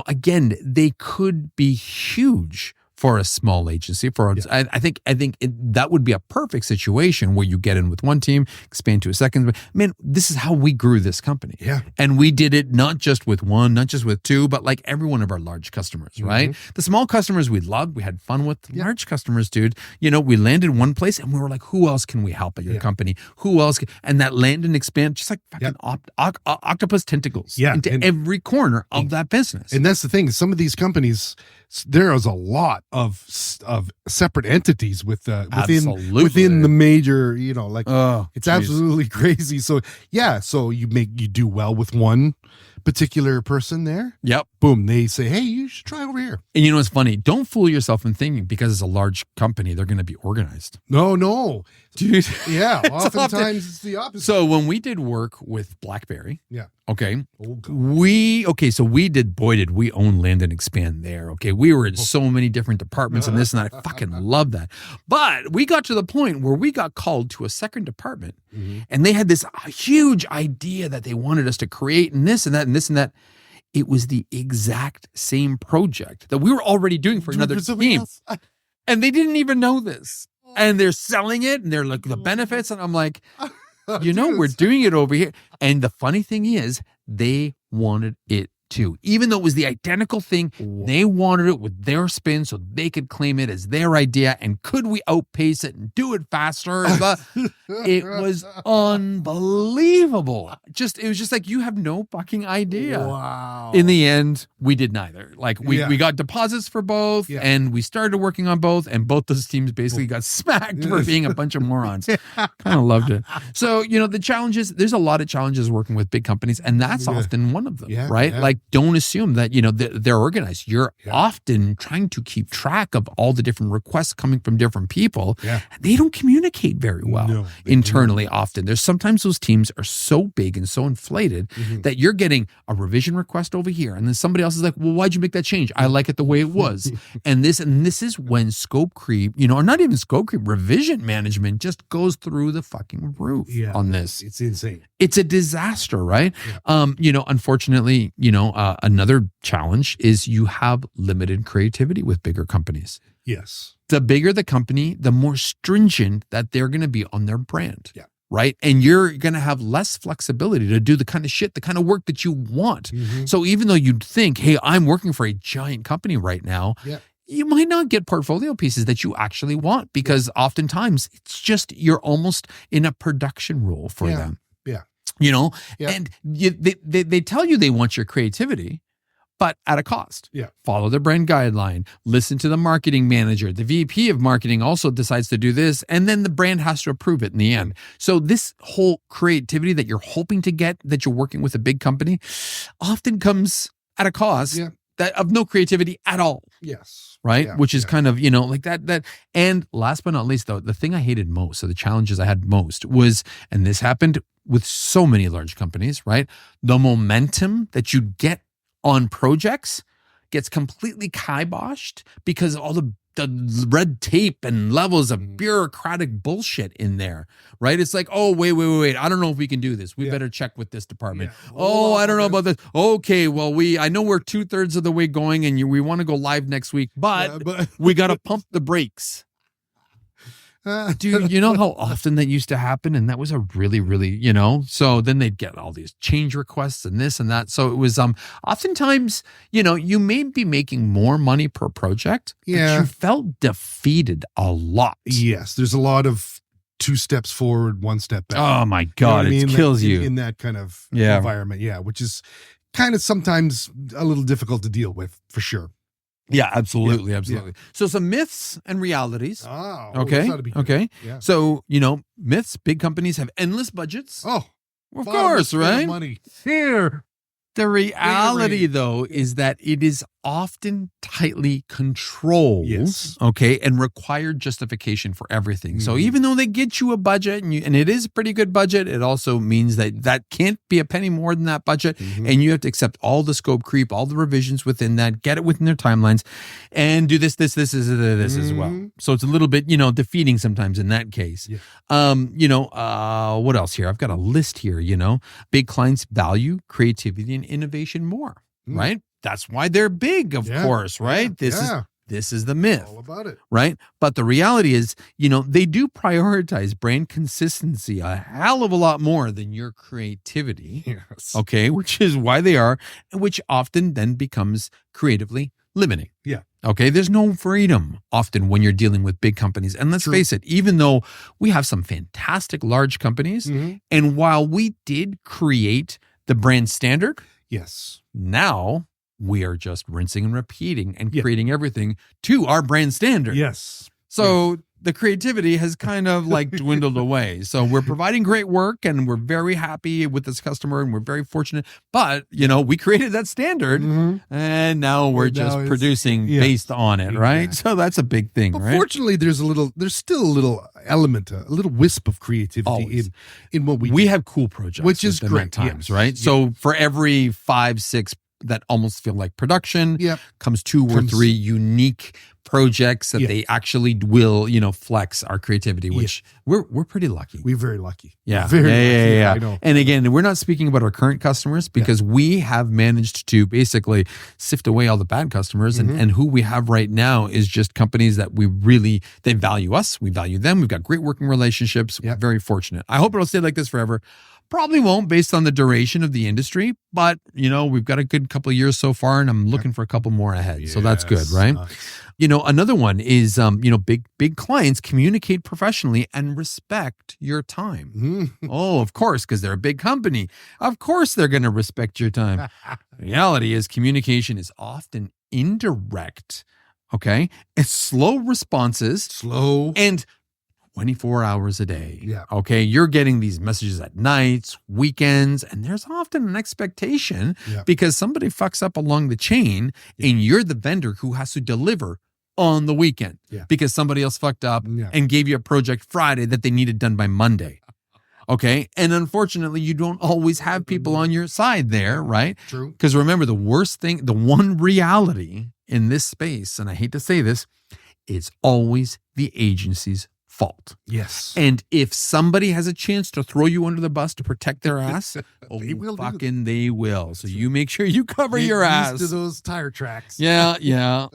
again, they could be huge for a small agency. I think that would be a perfect situation where you get in with one team, expand to a second. Man, this is how we grew this company. Yeah. And we did it not just with one, not just with two, but like every one of our large customers, right? The small customers we loved, we had fun with. The large customers, dude, we landed one place and we were like, who else can we help at your company? Who else? And that land and expand, just like fucking octopus tentacles into every corner of that business. And that's the thing. Some of these companies, there is a lot of separate entities within the major, it's absolutely crazy. So you do well with one particular person there. Yep. Boom. They say, hey, you should try over here. And it's funny. Don't fool yourself in thinking because it's a large company, they're going to be organized. No. Dude. Yeah. Oftentimes it's the opposite. So when we did work with BlackBerry. Yeah. Okay. So did we own land and expand there. Okay. We were in so many different departments and this and that. I fucking love that. But we got to the point where we got called to a second department and they had this huge idea that they wanted us to create and this and that and this and that. It was the exact same project that we were already doing for another team. And they didn't even know this. And they're selling it and they're like the benefits. And I'm like, we're doing it over here. And the funny thing is, they wanted it too. Even though it was the identical thing, they wanted it with their spin so they could claim it as their idea. And could we outpace it and do it faster? It was unbelievable. It was just like, you have no fucking idea. Wow. In the end, we did neither. Like we got deposits for both and we started working on both and both those teams basically got smacked for being a bunch of morons. Kind of loved it. So, the challenges, there's a lot of challenges working with big companies and that's often one of them, right? Yeah. Like, don't assume that, they're organized. You're often trying to keep track of all the different requests coming from different people. Yeah. They don't communicate very well internally often. There's sometimes those teams are so big and so inflated that you're getting a revision request over here. And then somebody else is like, well, why'd you make that change? I like it the way it was. and this is when scope creep, or not even scope creep, revision management just goes through the fucking roof on this. It's insane. It's a disaster, right? Yeah. Unfortunately, another challenge is you have limited creativity with bigger companies. Yes. The bigger the company, the more stringent that they're going to be on their brand. Yeah. Right. And you're going to have less flexibility to do the kind of work that you want. So even though you'd think, hey, I'm working for a giant company right now. Yeah. You might not get portfolio pieces that you actually want because oftentimes it's just you're almost in a production role for them. Yeah. And they tell you they want your creativity, but at a cost. Yeah. Follow the brand guideline, listen to the marketing manager. The VP of marketing also decides to do this, and then the brand has to approve it in the end. So this whole creativity that you're hoping to get, that you're working with a big company, often comes at a cost that of no creativity at all. Yes. Right. Yeah. Which is kind of, like that. And last but not least, though, the thing I hated most, so the challenges I had most was, and this happened with so many large companies, right? The momentum that you get on projects gets completely kiboshed because of all the red tape and levels of bureaucratic bullshit in there, right? It's like, oh, wait. I don't know if we can do this. We better check with this department. Yeah. Oh, I don't know about this. Okay, well, I know we're 2/3 of the way going and we want to go live next week, but we got to pump the brakes. Dude, you know how often that used to happen? And that was a really, really, so then they'd get all these change requests and this and that. So it was, oftentimes, you may be making more money per project, but you felt defeated a lot. Yes. There's a lot of 2 steps forward, 1 step back. Oh my God. It kills you. In that kind of environment. Yeah. Which is kind of sometimes a little difficult to deal with for sure. Yeah, absolutely. So some myths and realities. Okay. Yeah. So, myths, big companies have endless budgets. Oh, of course, right? Money. Here. The reality, though, is that it is often tightly controlled, Yes. okay, and require justification for everything. So even though they get you a budget and it is a pretty good budget, it also means that can't be a penny more than that budget. And you have to accept all the scope creep, all the revisions within that, get it within their timelines, and do this as well. So it's a little bit, defeating sometimes in that case. Yeah. What else here? I've got a list here, big clients value creativity and innovation more, right? That's why they're big, of course, right? This is the myth. All about it. Right? But the reality is, they do prioritize brand consistency a hell of a lot more than your creativity. Yes. Okay, which is why they are, and which often then becomes creatively limiting. Yeah. Okay, there's no freedom often when you're dealing with big companies. And let's face it, even though we have some fantastic large companies, and while we did create the brand standard, yes, now we are just rinsing and repeating and creating everything to our brand standard. Yes. So the creativity has kind of like dwindled away. So we're providing great work and we're very happy with this customer and we're very fortunate. But, we created that standard and now we're just producing based on it, right? So that's a big thing, but right? Fortunately, there's still a little element, a little wisp of creativity in what we do. We have cool projects, which is great at times, yes. right? Yeah. So for every 5, 6 that almost feel like production, comes 2 or 3 unique projects that they actually will, flex our creativity, which we're pretty lucky. We're very lucky. Yeah. Very lucky. Yeah. I know. And again, we're not speaking about our current customers because we have managed to basically sift away all the bad customers and who we have right now is just companies that they value us. We value them. We've got great working relationships. We're very fortunate. I hope it'll stay like this forever. Probably won't based on the duration of the industry, but we've got a good couple of years so far and I'm looking for a couple more ahead. So that's good, right? Nice. Another one is, big clients communicate professionally and respect your time. Oh, of course, because they're a big company. Of course, they're going to respect your time. The reality is communication is often indirect. Okay. It's slow responses. And 24 hours a day. Yeah. Okay. You're getting these messages at nights, weekends, and there's often an expectation because somebody fucks up along the chain and you're the vendor who has to deliver on the weekend because somebody else fucked up and gave you a project Friday that they needed done by Monday. Okay. And unfortunately, you don't always have people on your side there, right? True. Because remember, the worst thing, the one reality in this space, and I hate to say this, it's always the agency's fault. Yes. And if somebody has a chance to throw you under the bus to protect their ass, they will. So you make sure you cover your ass. To those tire tracks. Yeah.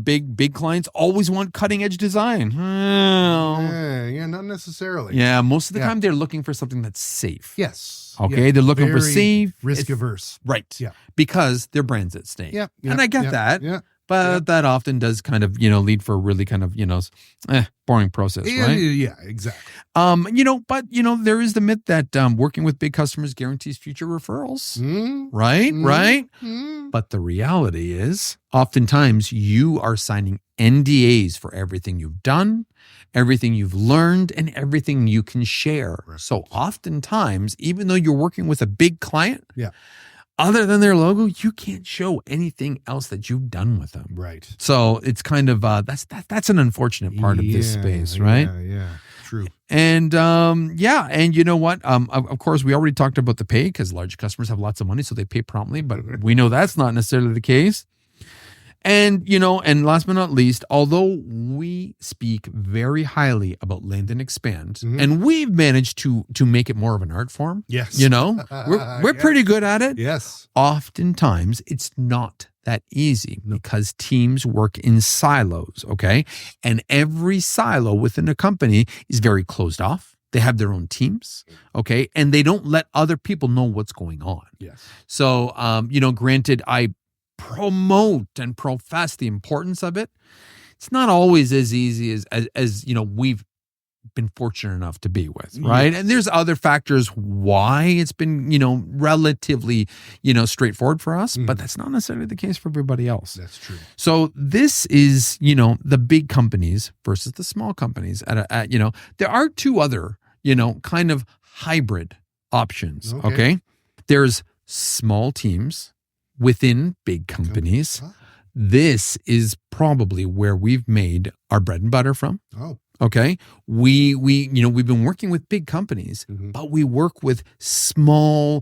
Big clients always want cutting edge design. Yeah, not necessarily. Yeah, most of the time they're looking for something that's safe. Yes. Okay, they're looking for safe, risk averse. Right. Yeah. Because their brand's at stake. Yeah. And I get that. Yeah. But that often does kind of, lead for a really kind of, boring process, right? Yeah, exactly. But there is the myth that working with big customers guarantees future referrals, right? Right. But the reality is oftentimes you are signing NDAs for everything you've done, everything you've learned, and everything you can share. Right. So oftentimes, even though you're working with a big client, other than their logo, you can't show anything else that you've done with them. Right. So it's kind of that's an unfortunate part of this space, right? Yeah. True. And and you know what? Of course, we already talked about the pay because large customers have lots of money, so they pay promptly. But we know that's not necessarily the case. And, and last but not least, although we speak very highly about land and expand, and we've managed to make it more of an art form. Yes. We're pretty good at it. Yes. Oftentimes it's not that easy because teams work in silos. Okay. And every silo within a company is very closed off. They have their own teams. Okay. And they don't let other people know what's going on. Yes. So, granted, I promote and profess the importance of it. It's not always as easy as we've been fortunate enough to be with, right? Yes. And there's other factors why it's been, relatively, straightforward for us, but that's not necessarily the case for everybody else. That's true. So this is, the big companies versus the small companies. There are 2 other, kind of hybrid options. Okay. There's small teams within big companies this is probably where we've made our bread and butter from. Oh. Okay. We've been working with big companies, but we work with small,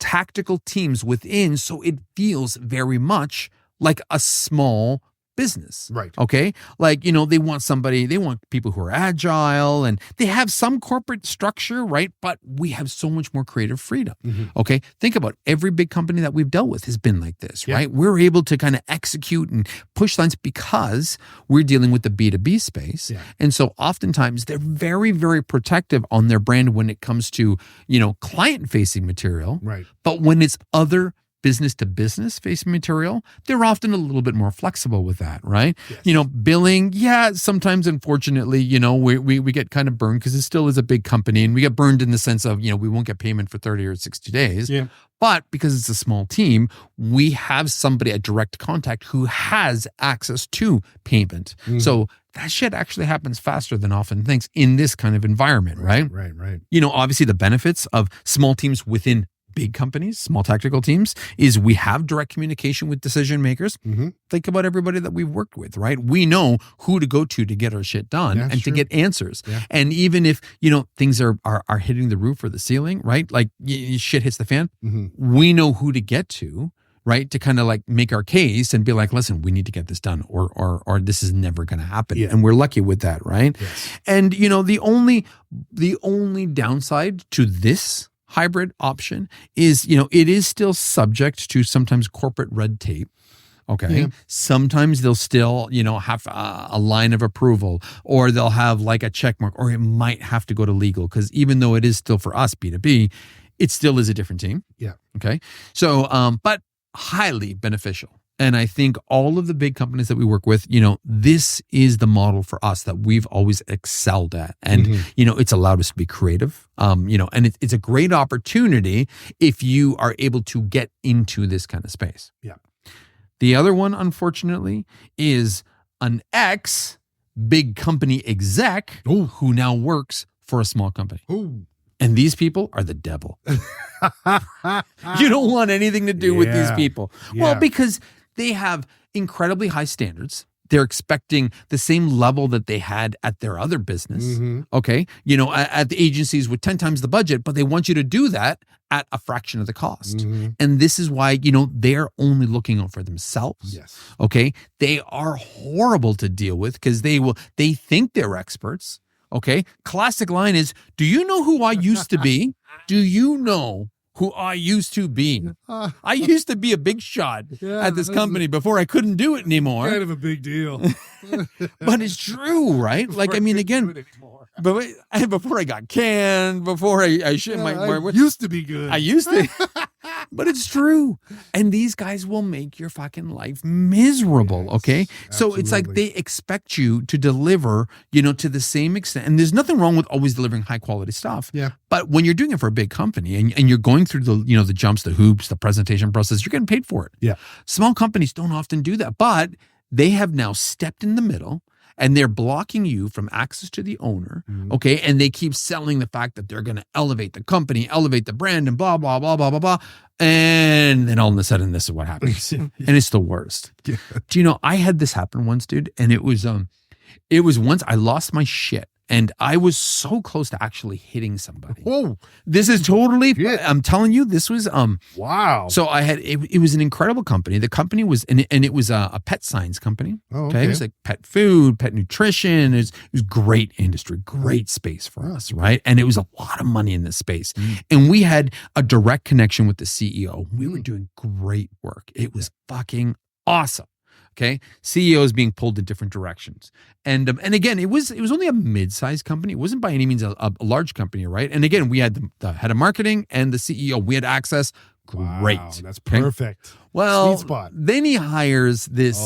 tactical teams within. So it feels very much like a small business. Right. Okay. Like, they want people who are agile and they have some corporate structure, right? But we have so much more creative freedom. Okay. Think about every big company that we've dealt with has been like this, right? We're able to kind of execute and push lines because we're dealing with the B2B space. Yeah. And so oftentimes they're very, very protective on their brand when it comes to, client facing material. Right. But when it's other business to business facing material, they're often a little bit more flexible with that, right? Yes. Billing, sometimes unfortunately, we get kind of burned because it still is a big company and we get burned in the sense of, we won't get payment for 30 or 60 days. Yeah. But because it's a small team, we have somebody at direct contact who has access to payment. So that shit actually happens faster than often thinks in this kind of environment, right? Right. Obviously the benefits of small teams within big companies, small tactical teams, is we have direct communication with decision makers. Think about everybody that we've worked with, right? We know who to go to get our shit done and to get answers. Yeah. And even if, things are hitting the roof or the ceiling, right? Like shit hits the fan, we know who to get to, right? To kind of like make our case and be like, listen, we need to get this done or this is never going to happen. Yeah. And we're lucky with that, right? Yes. And, the only downside to this hybrid option is, it is still subject to sometimes corporate red tape. Okay. Yeah. Sometimes they'll still, have a line of approval or they'll have like a check mark or it might have to go to legal because even though it is still for us B2B, it still is a different team. Yeah. Okay. So, but highly beneficial. And I think all of the big companies that we work with, this is the model for us that we've always excelled at. And, it's allowed us to be creative, and it's a great opportunity if you are able to get into this kind of space. Yeah. The other one, unfortunately, is an big company exec who now works for a small company. Ooh. And these people are the devil. You don't want anything to do with these people. Yeah. Well, because they have incredibly high standards. They're expecting the same level that they had at their other business. Okay. At the agencies with 10 times the budget, but they want you to do that at a fraction of the cost. And this is why, they're only looking out for themselves. Yes. Okay. They are horrible to deal with because they think they're experts. Okay. Classic line is, do you know who I used to be? Do you know who I used to be? I used to be a big shot at this company before I couldn't do it anymore. Kind of a big deal. But it's true, right? Like, I mean, again, but before I got canned, before I shit my used to be good. I used to. But it's true. And these guys will make your fucking life miserable, yes, okay? Absolutely. So it's like they expect you to deliver, to the same extent. And there's nothing wrong with always delivering high quality stuff. Yeah. But when you're doing it for a big company and you're going through the jumps, the hoops, the presentation process, you're getting paid for it. Yeah. Small companies don't often do that, but they have now stepped in the middle. And they're blocking you from access to the owner, okay? And they keep selling the fact that they're going to elevate the company, elevate the brand, and blah, blah, blah, blah, blah, blah. And then all of a sudden, this is what happens. And it's the worst. Yeah. Do you know, I had this happen once, dude, and it was once I lost my shit. And I was so close to actually hitting somebody. Whoa. This is totally, I'm telling you, this was, wow. So I had, it was an incredible company. The company was, and it was a pet science company. Oh, okay. It was like pet food, pet nutrition. It was great industry, great space for us, right? And it was a lot of money in this space. And we had a direct connection with the CEO. We were doing great work. It was fucking awesome. Okay, CEO is being pulled in different directions, and again, it was only a mid-sized company. It wasn't by any means a large company, right? And again, we had the head of marketing and the CEO. We had access. Great, wow, that's perfect. Well, sweet spot. Then he hires this,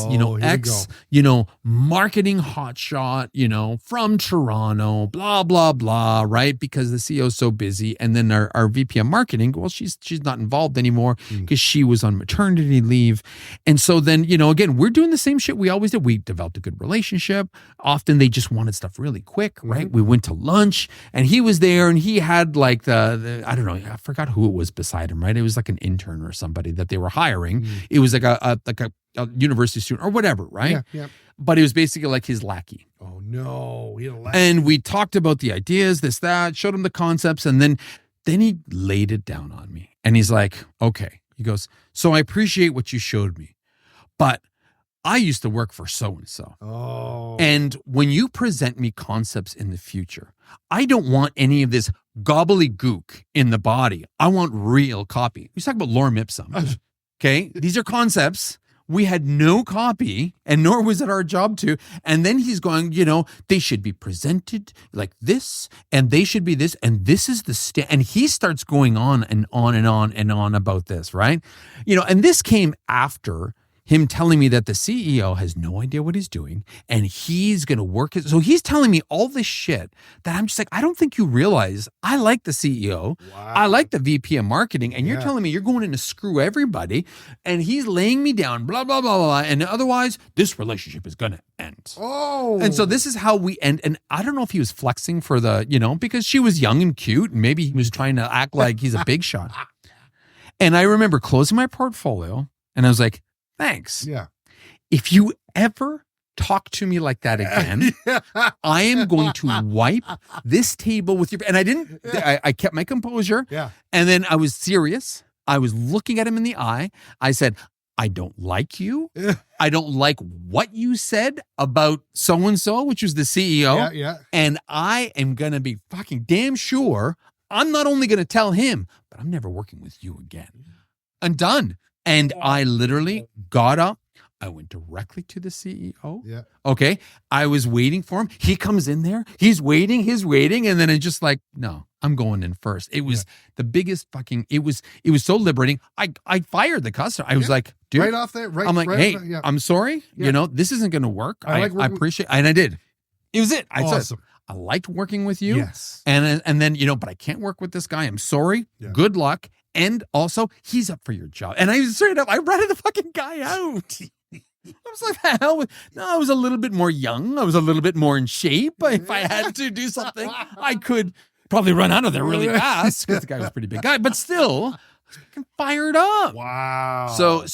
marketing hotshot, from Toronto, blah, blah, blah, right? Because the CEO is so busy. And then our VP of marketing, well, she's not involved anymore because she was on maternity leave. And so then, again, we're doing the same shit we always did. We developed a good relationship. Often they just wanted stuff really quick, right? We went to lunch and he was there and he had like the I don't know, I forgot who it was beside him, right? It was like an intern or somebody that they were hiring. time. It was like a university student or whatever, right? Yeah. But it was basically like his lackey. Oh no, he had a lackey. And we talked about the ideas, this, that, showed him the concepts, and then he laid it down on me. And he's like, okay. He goes, so I appreciate what you showed me, but I used to work for so-and-so. Oh. And when you present me concepts in the future, I don't want any of this gobbledygook in the body. I want real copy. He's talking about lorem ipsum. Okay. These are concepts. We had no copy, and nor was it our job to. And then he's going, they should be presented like this, and they should be this, and this is the and he starts going on and on and on and on about this, right? And this came after him telling me that the CEO has no idea what he's doing and he's going to work it. So he's telling me all this shit that I'm just like, I don't think you realize I like the CEO. Wow. I like the VP of marketing. And you're telling me you're going in to screw everybody. And he's laying me down, blah, blah, blah, blah. And otherwise this relationship is going to end. Oh. And so this is how we end. And I don't know if he was flexing for the, because she was young and cute. And maybe he was trying to act like he's a big shot. And I remember closing my portfolio and I was like, thanks. Yeah. If you ever talk to me like that again, I am going to wipe this table with your. And I kept my composure. Yeah. And then I was serious. I was looking at him in the eye. I said, I don't like you. I don't like what you said about so-and-so, which was the CEO. Yeah. And I am going to be fucking damn sure I'm not only going to tell him, but I'm never working with you again. I'm done. And I literally got up. I went directly to the CEO. Yeah. Okay. I was waiting for him. He comes in there. He's waiting. And then it's just like, no, I'm going in first. It was the biggest fucking, it was so liberating. I fired the customer. I was like, dude. Right off there. Right. I'm like, right hey, off, I'm sorry. Yeah. This isn't going to work. I I appreciate and I did. It was it. Awesome. I liked working with you. Yes. And then, but I can't work with this guy. I'm sorry. Yeah. Good luck. And also, he's up for your job. And I straight up, I ratted the fucking guy out. I was like, the hell? No, I was a little bit more young. I was a little bit more in shape. If I had to do something, I could probably run out of there really fast because the guy was a pretty big guy. But still, I was fucking fired up. Wow. So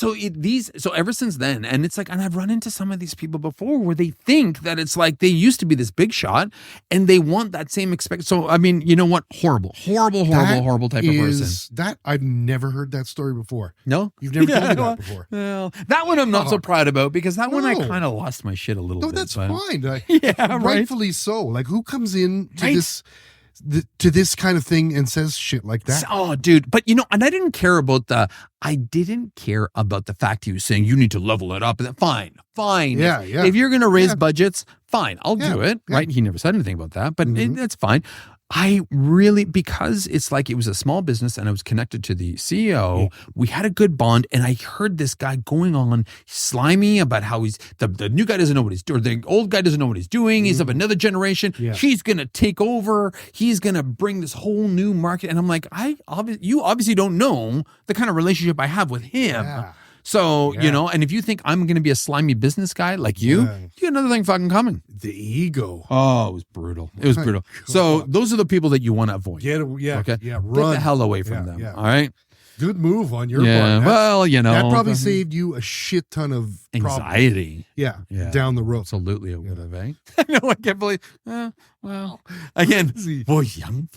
ever since then, and it's like, and I've run into some of these people before where they think that it's like they used to be this big shot and they want that same expect. So, I mean, you know what? Horrible type of person. That I've never heard that story before. No? You've never told me that before. Well, that one I'm not so proud about because that one I kind of lost my shit a little bit. No, that's fine. Yeah, rightfully so. Like, who comes in to this kind of thing and says shit like that? Oh, dude. But and I didn't care about the fact he was saying you need to level it up. Fine. Yeah. If you're going to raise budgets, fine. I'll do it. Yeah. Right. He never said anything about that, but that's fine. I really, because it's like it was a small business and I was connected to the CEO, we had a good bond. And I heard this guy going on slimy about how he's the new guy doesn't know what he's doing. The old guy doesn't know what he's doing. He's of another generation. Yeah. He's going to take over. He's going to bring this whole new market. And I'm like, you obviously don't know the kind of relationship I have with him. Yeah. So, and if you think I'm going to be a slimy business guy like you got another thing fucking coming. The ego. Oh, it was brutal. So those are the people that you want to avoid. Okay. Get the hell away from them. Yeah. All right. Good move on your part. Well, that probably saved you a shit ton of anxiety. Yeah. Down the road. Absolutely, it would have. I know. I can't believe. Well, again, boy, young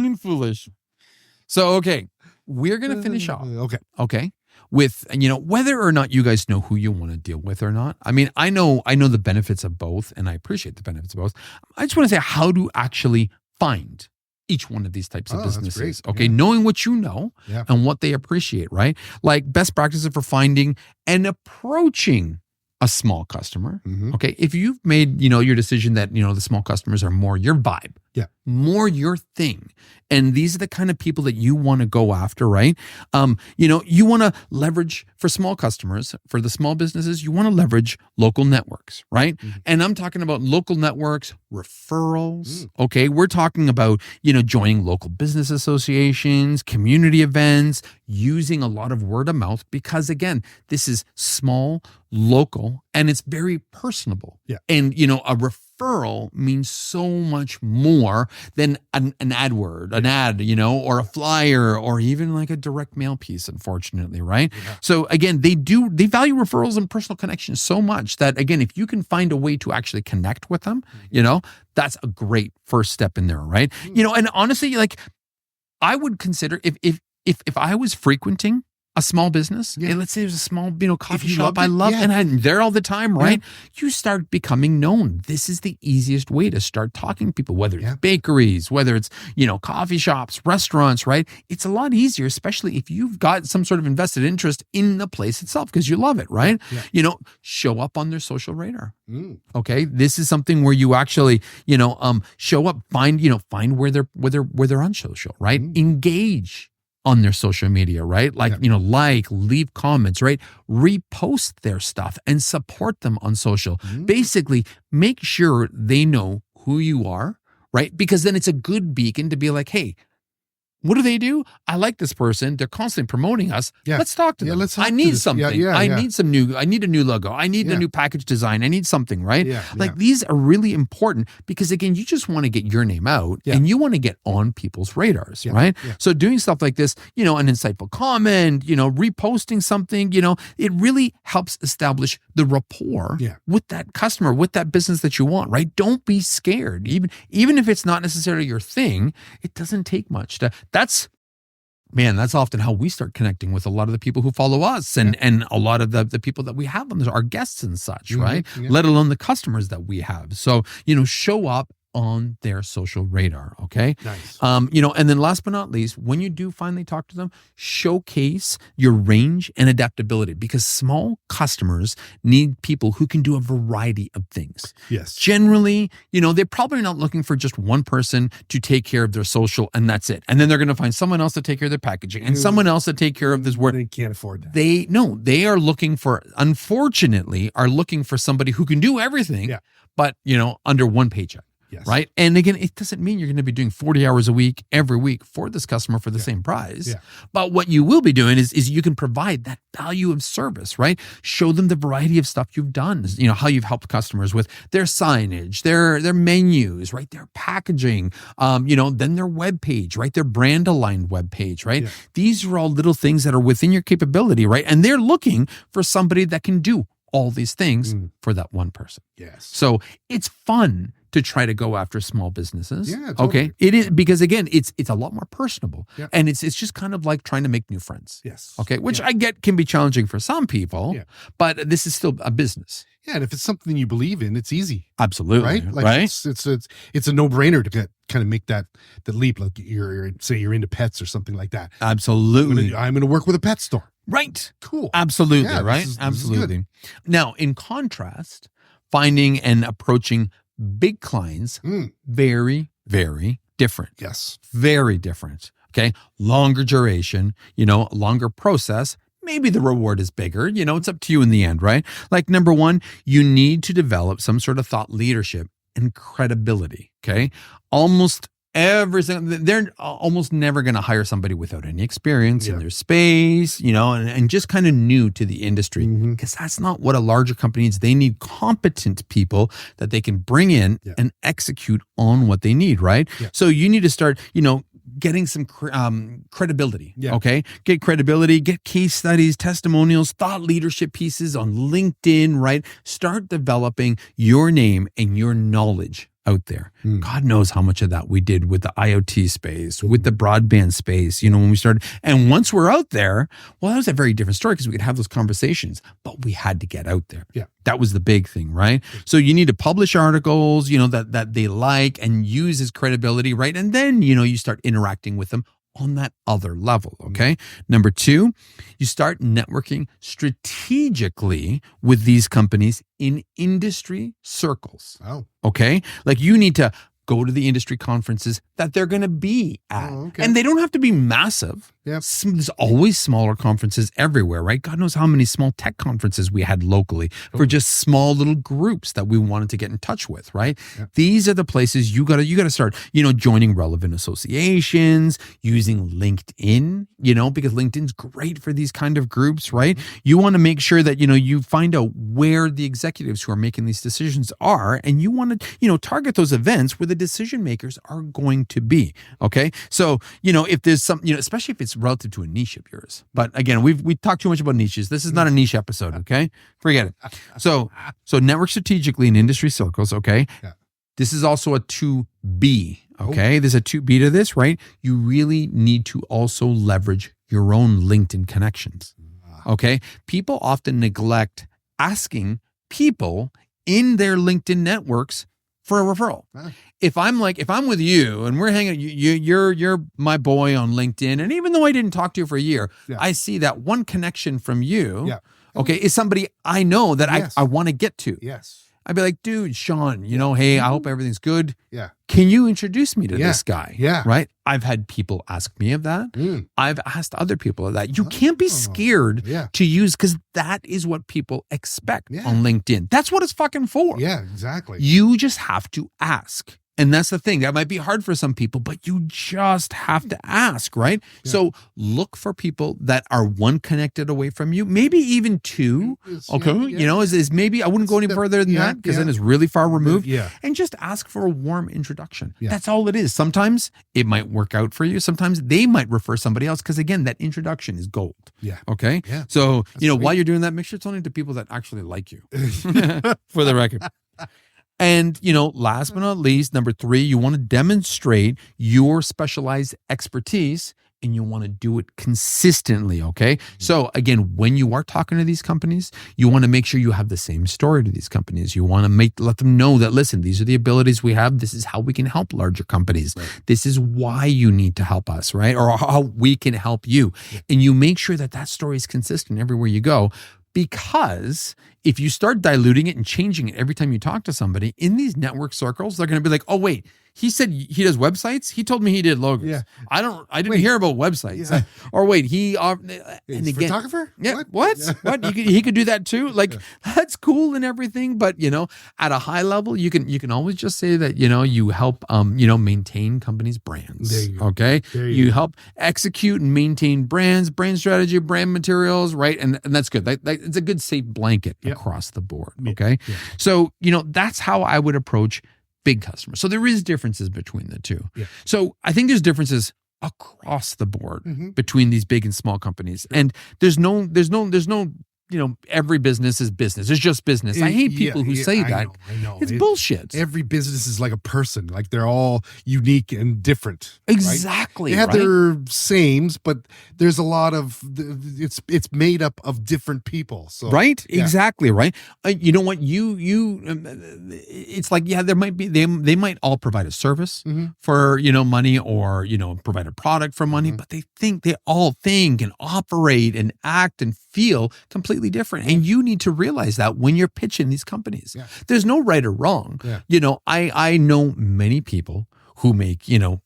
and foolish. So, okay, we're gonna finish off. Okay. With whether or not you guys know who you want to deal with or not. I mean, I know the benefits of both, and I appreciate the benefits of both. I just want to say how to actually find each one of these types of businesses. Okay, knowing what you know and what they appreciate, right? Like best practices for finding and approaching a small customer. Okay, if you've made your decision that the small customers are more your vibe, more your thing, and these are the kind of people that you want to go after, right? You want to leverage for small customers, for the small businesses, you want to leverage local networks, right? And I'm talking about local networks, referrals. Okay, we're talking about joining local business associations, community events, using a lot of word of mouth, because again, this is small, local, and it's very personable. And a referral means so much more than an ad, or a flyer, or even like a direct mail piece, unfortunately, right? Yeah. So again, they value referrals and personal connections so much that, again, if you can find a way to actually connect with them, that's a great first step in there, right? And honestly, like, I would consider if I was frequenting a small business, and let's say there's a small, coffee shop I love, and I'm there all the time, right? You start becoming known. This is the easiest way to start talking to people, whether it's bakeries, whether it's, coffee shops, restaurants, right? It's a lot easier, especially if you've got some sort of invested interest in the place itself because you love it, right? Show up on their social radar. Okay. This is something where you actually, show up, find where they're on social, right? Engage on their social media, right? Like, leave comments, right? Repost their stuff and support them on social. Basically, make sure they know who you are, right? Because then it's a good beacon to be like, hey, what do? I like this person. They're constantly promoting us. Let's talk to them. I need something. I need a new logo. I need a new package design. I need something, right? These are really important because, again, you just want to get your name out and you want to get on people's radars, right? So doing stuff like this, an insightful comment, reposting something, it really helps establish the rapport with that customer, with that business that you want, right? Don't be scared. Even if it's not necessarily your thing, it doesn't take much that's often how we start connecting with a lot of the people who follow us and a lot of the people that we have on our guests and such, right? Let alone the customers that we have. So, show up on their social radar. Okay. Nice. And then last but not least, when you do finally talk to them, showcase your range and adaptability because small customers need people who can do a variety of things. Yes. Generally, they're probably not looking for just one person to take care of their social and that's it. And then they're going to find someone else to take care of their packaging and someone else to take care of this work. They can't afford that. They are looking for somebody who can do everything, but, under one paycheck. Yes. Right. And again, it doesn't mean you're going to be doing 40 hours a week, every week for this customer for the same price. Yeah. But what you will be doing is you can provide that value of service, right? Show them the variety of stuff you've done, how you've helped customers with their signage, their menus, right? Their packaging, then their web page, right? Their brand aligned web page, right? Yeah. These are all little things that are within your capability, right? And they're looking for somebody that can do all these things for that one person. Yes. So it's fun to try to go after small businesses. Yeah, totally. Okay. It is because, again, it's a lot more personable and it's just kind of like trying to make new friends. Yes. Okay. Which I get can be challenging for some people, but this is still a business. Yeah. And if it's something you believe in, it's easy. Absolutely. Right. Right. It's a no-brainer to kind of make that leap. Like you're into pets or something like that. Absolutely. I'm going to work with a pet store. Right. Cool. Absolutely. Yeah, right. Absolutely. Now, in contrast, finding and approaching big clients, very, very different. Yes. Very different. Okay. Longer duration, longer process. Maybe the reward is bigger. It's up to you in the end, right? Like number one, you need to develop some sort of thought leadership and credibility. Okay. They're almost never going to hire somebody without any experience in their space, and just kind of new to the industry because that's not what a larger company needs. They need competent people that they can bring in and execute on what they need, right? Yeah. So you need to start, getting some credibility, okay? Get credibility, get case studies, testimonials, thought leadership pieces on LinkedIn, right? Start developing your name and your knowledge out there. God knows how much of that we did with the IoT space, with the broadband space, when we started. And once we're out there, well, that was a very different story because we could have those conversations, but we had to get out there. Yeah. That was the big thing, right? So you need to publish articles, that they like and use as credibility, right? And then, you start interacting with them on that other level, okay? Number two, you start networking strategically with these companies in industry circles. Oh. Okay? Like you need to go to the industry conferences that they're going to be at. And they don't have to be massive. Yep. There's always smaller conferences everywhere, right? God knows how many small tech conferences we had locally for just small little groups that we wanted to get in touch with, right? Yep. These are the places you gotta start, joining relevant associations, using LinkedIn, because LinkedIn's great for these kind of groups, right? You want to make sure that, you find out where the executives who are making these decisions are, and you want to, target those events where the decision makers are going to be. Okay. So, if there's some, especially if it's relative to a niche of yours, but again, we talked too much about niches. This is not a niche episode. Okay. Forget it. So network strategically in industry circles. Okay. Yeah. This is also a 2B. Okay. There's a 2B to this, right? You really need to also leverage your own LinkedIn connections. Okay. People often neglect asking people in their LinkedIn networks for a referral. If I'm with you and we're hanging, you're my boy on LinkedIn. And even though I didn't talk to you for a year, I see that one connection from you, okay, is somebody I know that I want to get to. Yes. I'd be like, dude, Sean, hey, I hope everything's good. Yeah. Can you introduce me to this guy? Yeah. Right? I've had people ask me of that. I've asked other people of that. You can't be scared to use, because that is what people expect on LinkedIn. That's what it's fucking for. Yeah, exactly. You just have to ask. And that's the thing. That might be hard for some people, but you just have to ask, right? Yeah. So look for people that are one connected away from you, maybe even two. Okay. Is maybe, I wouldn't go any further than that, because then it's really far removed. Yeah. And just ask for a warm introduction. Yeah. That's all it is. Sometimes it might work out for you. Sometimes they might refer somebody else, because again, that introduction is gold. Yeah. Okay. Yeah. So, while you're doing that, make sure it's only to people that actually like you, for the record. And, last but not least, number 3, you want to demonstrate your specialized expertise, and you want to do it consistently. Okay. So again, when you are talking to these companies, you want to make sure you have the same story to these companies. You want to let them know that, listen, these are the abilities we have. This is how we can help larger companies. Right. This is why you need to help us, right? Or how we can help you. Yeah. And you make sure that story is consistent everywhere you go. Because if you start diluting it and changing it every time you talk to somebody in these network circles, they're going to be like, oh, wait, he said he does websites. He told me he did logos. Yeah. I didn't hear about websites. Yeah. Or wait, he's again, photographer? Yeah. What? What? He could do that too. Like, that's cool and everything. But, at a high level, you can always just say that, you help, maintain companies' brands. There you go. Okay. You help execute and maintain brands, brand strategy, brand materials, right? And that's good. It's a good safe blanket across the board. Okay. Yeah. So, that's how I would approach big customers. So there is differences between the two. Yeah. So I think there's differences across the board between these big and small companies. And there's no, every business is business. It's just business. I hate people who say that. I know. It's bullshit. Every business is like a person. Like, they're all unique and different. Exactly. Right? They have their sames, but there's a lot of, it's made up of different people. So right. Yeah. Exactly. Right. You know what? It's like, there might be, they might all provide a service for, money, or, provide a product for money, but they all think and operate and act and feel completely different. And you need to realize that when you're pitching these companies. Yeah. There's no right or wrong. Yeah. I know many people who make,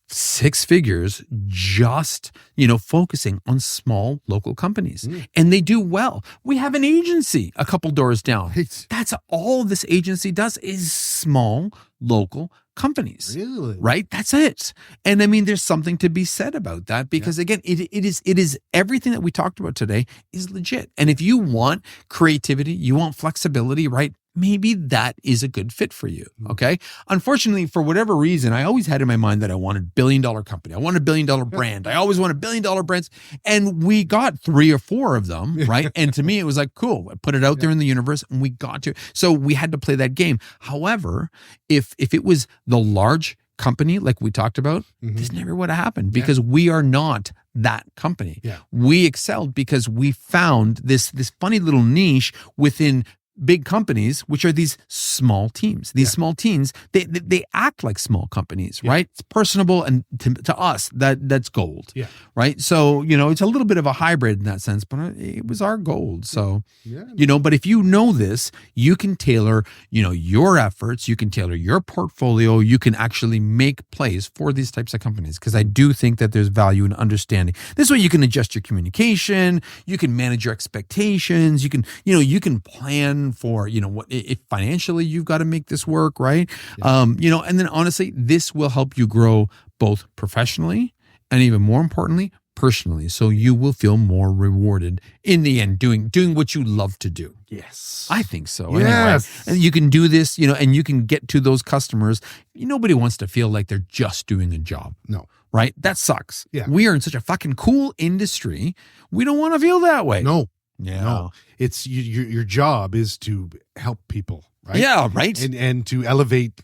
6 figures just, focusing on small local companies. And they do well. We have an agency a couple doors down. That's all this agency does, is small local companies. Really? Right? That's it. And I mean, there's something to be said about that, because again, it is everything that we talked about today is legit. And if you want creativity, you want flexibility, right? Maybe that is a good fit for you. Okay. Unfortunately, for whatever reason, I always had in my mind that I wanted $1 billion company. I wanted $1 billion brand. I always wanted $1 billion brands. And we got 3 or 4 of them. Right. And to me, it was like, cool. I put it out there in the universe, and we got to. So we had to play that game. However, if it was the large company like we talked about, this never would have happened, because we are not that company. Yeah. We excelled because we found this funny little niche within big companies, which are these small teams. These small teams, they act like small companies, right? It's personable, and to us, that's gold, right? So, it's a little bit of a hybrid in that sense, but it was our gold. So, but if you know this, you can tailor, your efforts, you can tailor your portfolio, you can actually make plays for these types of companies, because I do think that there's value in understanding. This way you can adjust your communication, you can manage your expectations, you can plan for, what if financially you've got to make this work, right? And then honestly, this will help you grow both professionally and, even more importantly, personally. So you will feel more rewarded in the end doing what you love to do. Yes. I think so. Yes. Anyway. And you can do this, and you can get to those customers. Nobody wants to feel like they're just doing a job. No. Right? That sucks. Yeah. We are in such a fucking cool industry. We don't want to feel that way. No. Yeah. No. It's your job is to help people, right? Yeah, right. And to elevate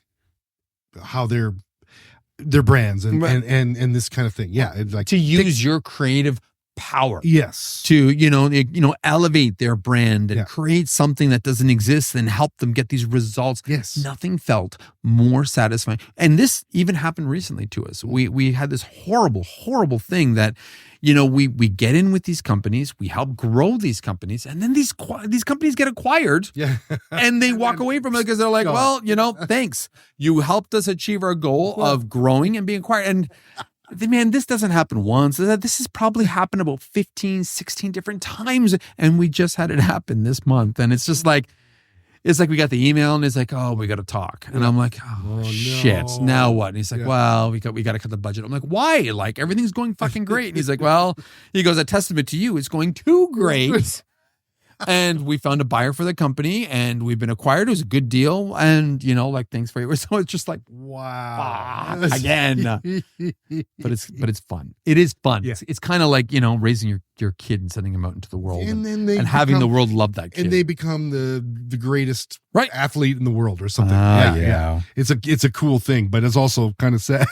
how their brands and this kind of thing. Yeah. Like to use your creative power. Yes. To, elevate their brand and Yeah. create something that doesn't exist and help them get these results. Yes. Nothing felt more satisfying. And this even happened recently to us. We had this horrible, horrible thing that, we get in with these companies, we help grow these companies, and then these companies get acquired. Yeah. And they walk away from it because they're like, well, thanks. You helped us achieve our goal of growing and being acquired. And man, this doesn't happen once. This has probably happened about 15, 16 different times. And we just had it happen this month. And it's just like, we got the email and it's like, oh, we got to talk. And I'm like, oh shit. no. Now what? And he's like, well, we got to cut the budget. I'm like, why? Like, everything's going fucking great. And he's like, well, he goes, a testament to you, it's going too great. And we found a buyer for the company, and we've been acquired. It was a good deal. And, thanks for your, so it's just like, Wow. again. But it's fun. It is fun. Yeah. It's kind of like, raising your kid and sending him out into the world And having the world love that kid. And they become the greatest Right. athlete in the world or something. Yeah. It's a cool thing, but it's also kind of sad.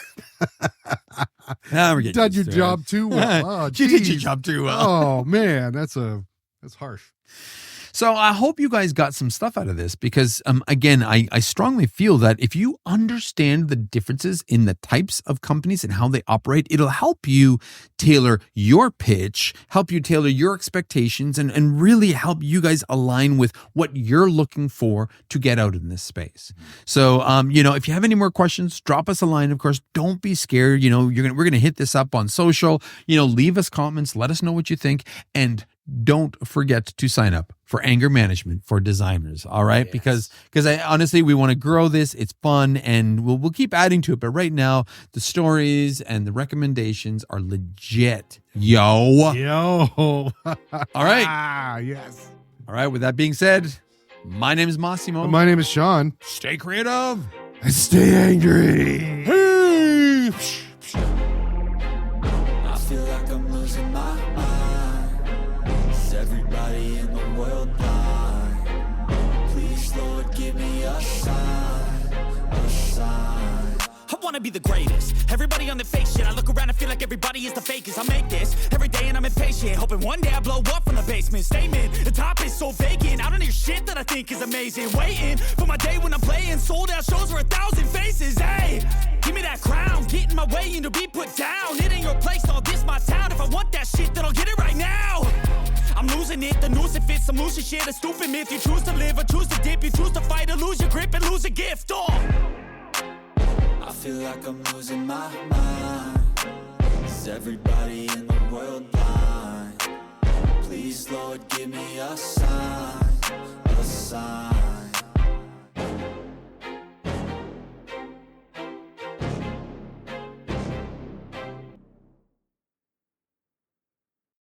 We're You've done your job too well. Oh, you did your geez. job too well. Oh man, that's harsh. So I hope you guys got some stuff out of this, because, again, I strongly feel that if you understand the differences in the types of companies and how they operate, it'll help you tailor your pitch, help you tailor your expectations, and really help you guys align with what you're looking for to get out in this space. So, if you have any more questions, drop us a line. Of course, don't be scared. We're going to hit this up on social. Leave us comments. Let us know what you think. And don't forget to sign up for anger management for designers. All right. Yes. Because I honestly, we want to grow this. It's fun, and we'll keep adding to it. But right now, the stories and the recommendations are legit. Yo. All right. Yes. All right. With that being said, my name is Massimo. My name is Sean. Stay creative. And stay angry. Hey. I feel like I'm losing my mind. Is everybody in the world blind? Please, Lord, give me a sign, a sign. I wanna be the greatest. Everybody on the fake shit. I look around and feel like everybody is the fakest. I make this every day and I'm impatient, hoping one day I blow up from the basement. Statement, the top is so vacant. I don't hear shit that I think is amazing. Waiting for my day when I'm playing sold out shows for 1,000 faces. Hey, give me that crown, get in my way and to be put down. It ain't your place, all this my town. If I want that shit, then I'll get it right now. I'm losing it, the noose it fits, I'm losing shit. A stupid myth, you choose to live or choose to dip. You choose to fight or lose your grip and lose a gift. I feel like I'm losing my mind. Is everybody in the world blind? Please, Lord, give me a sign, a sign.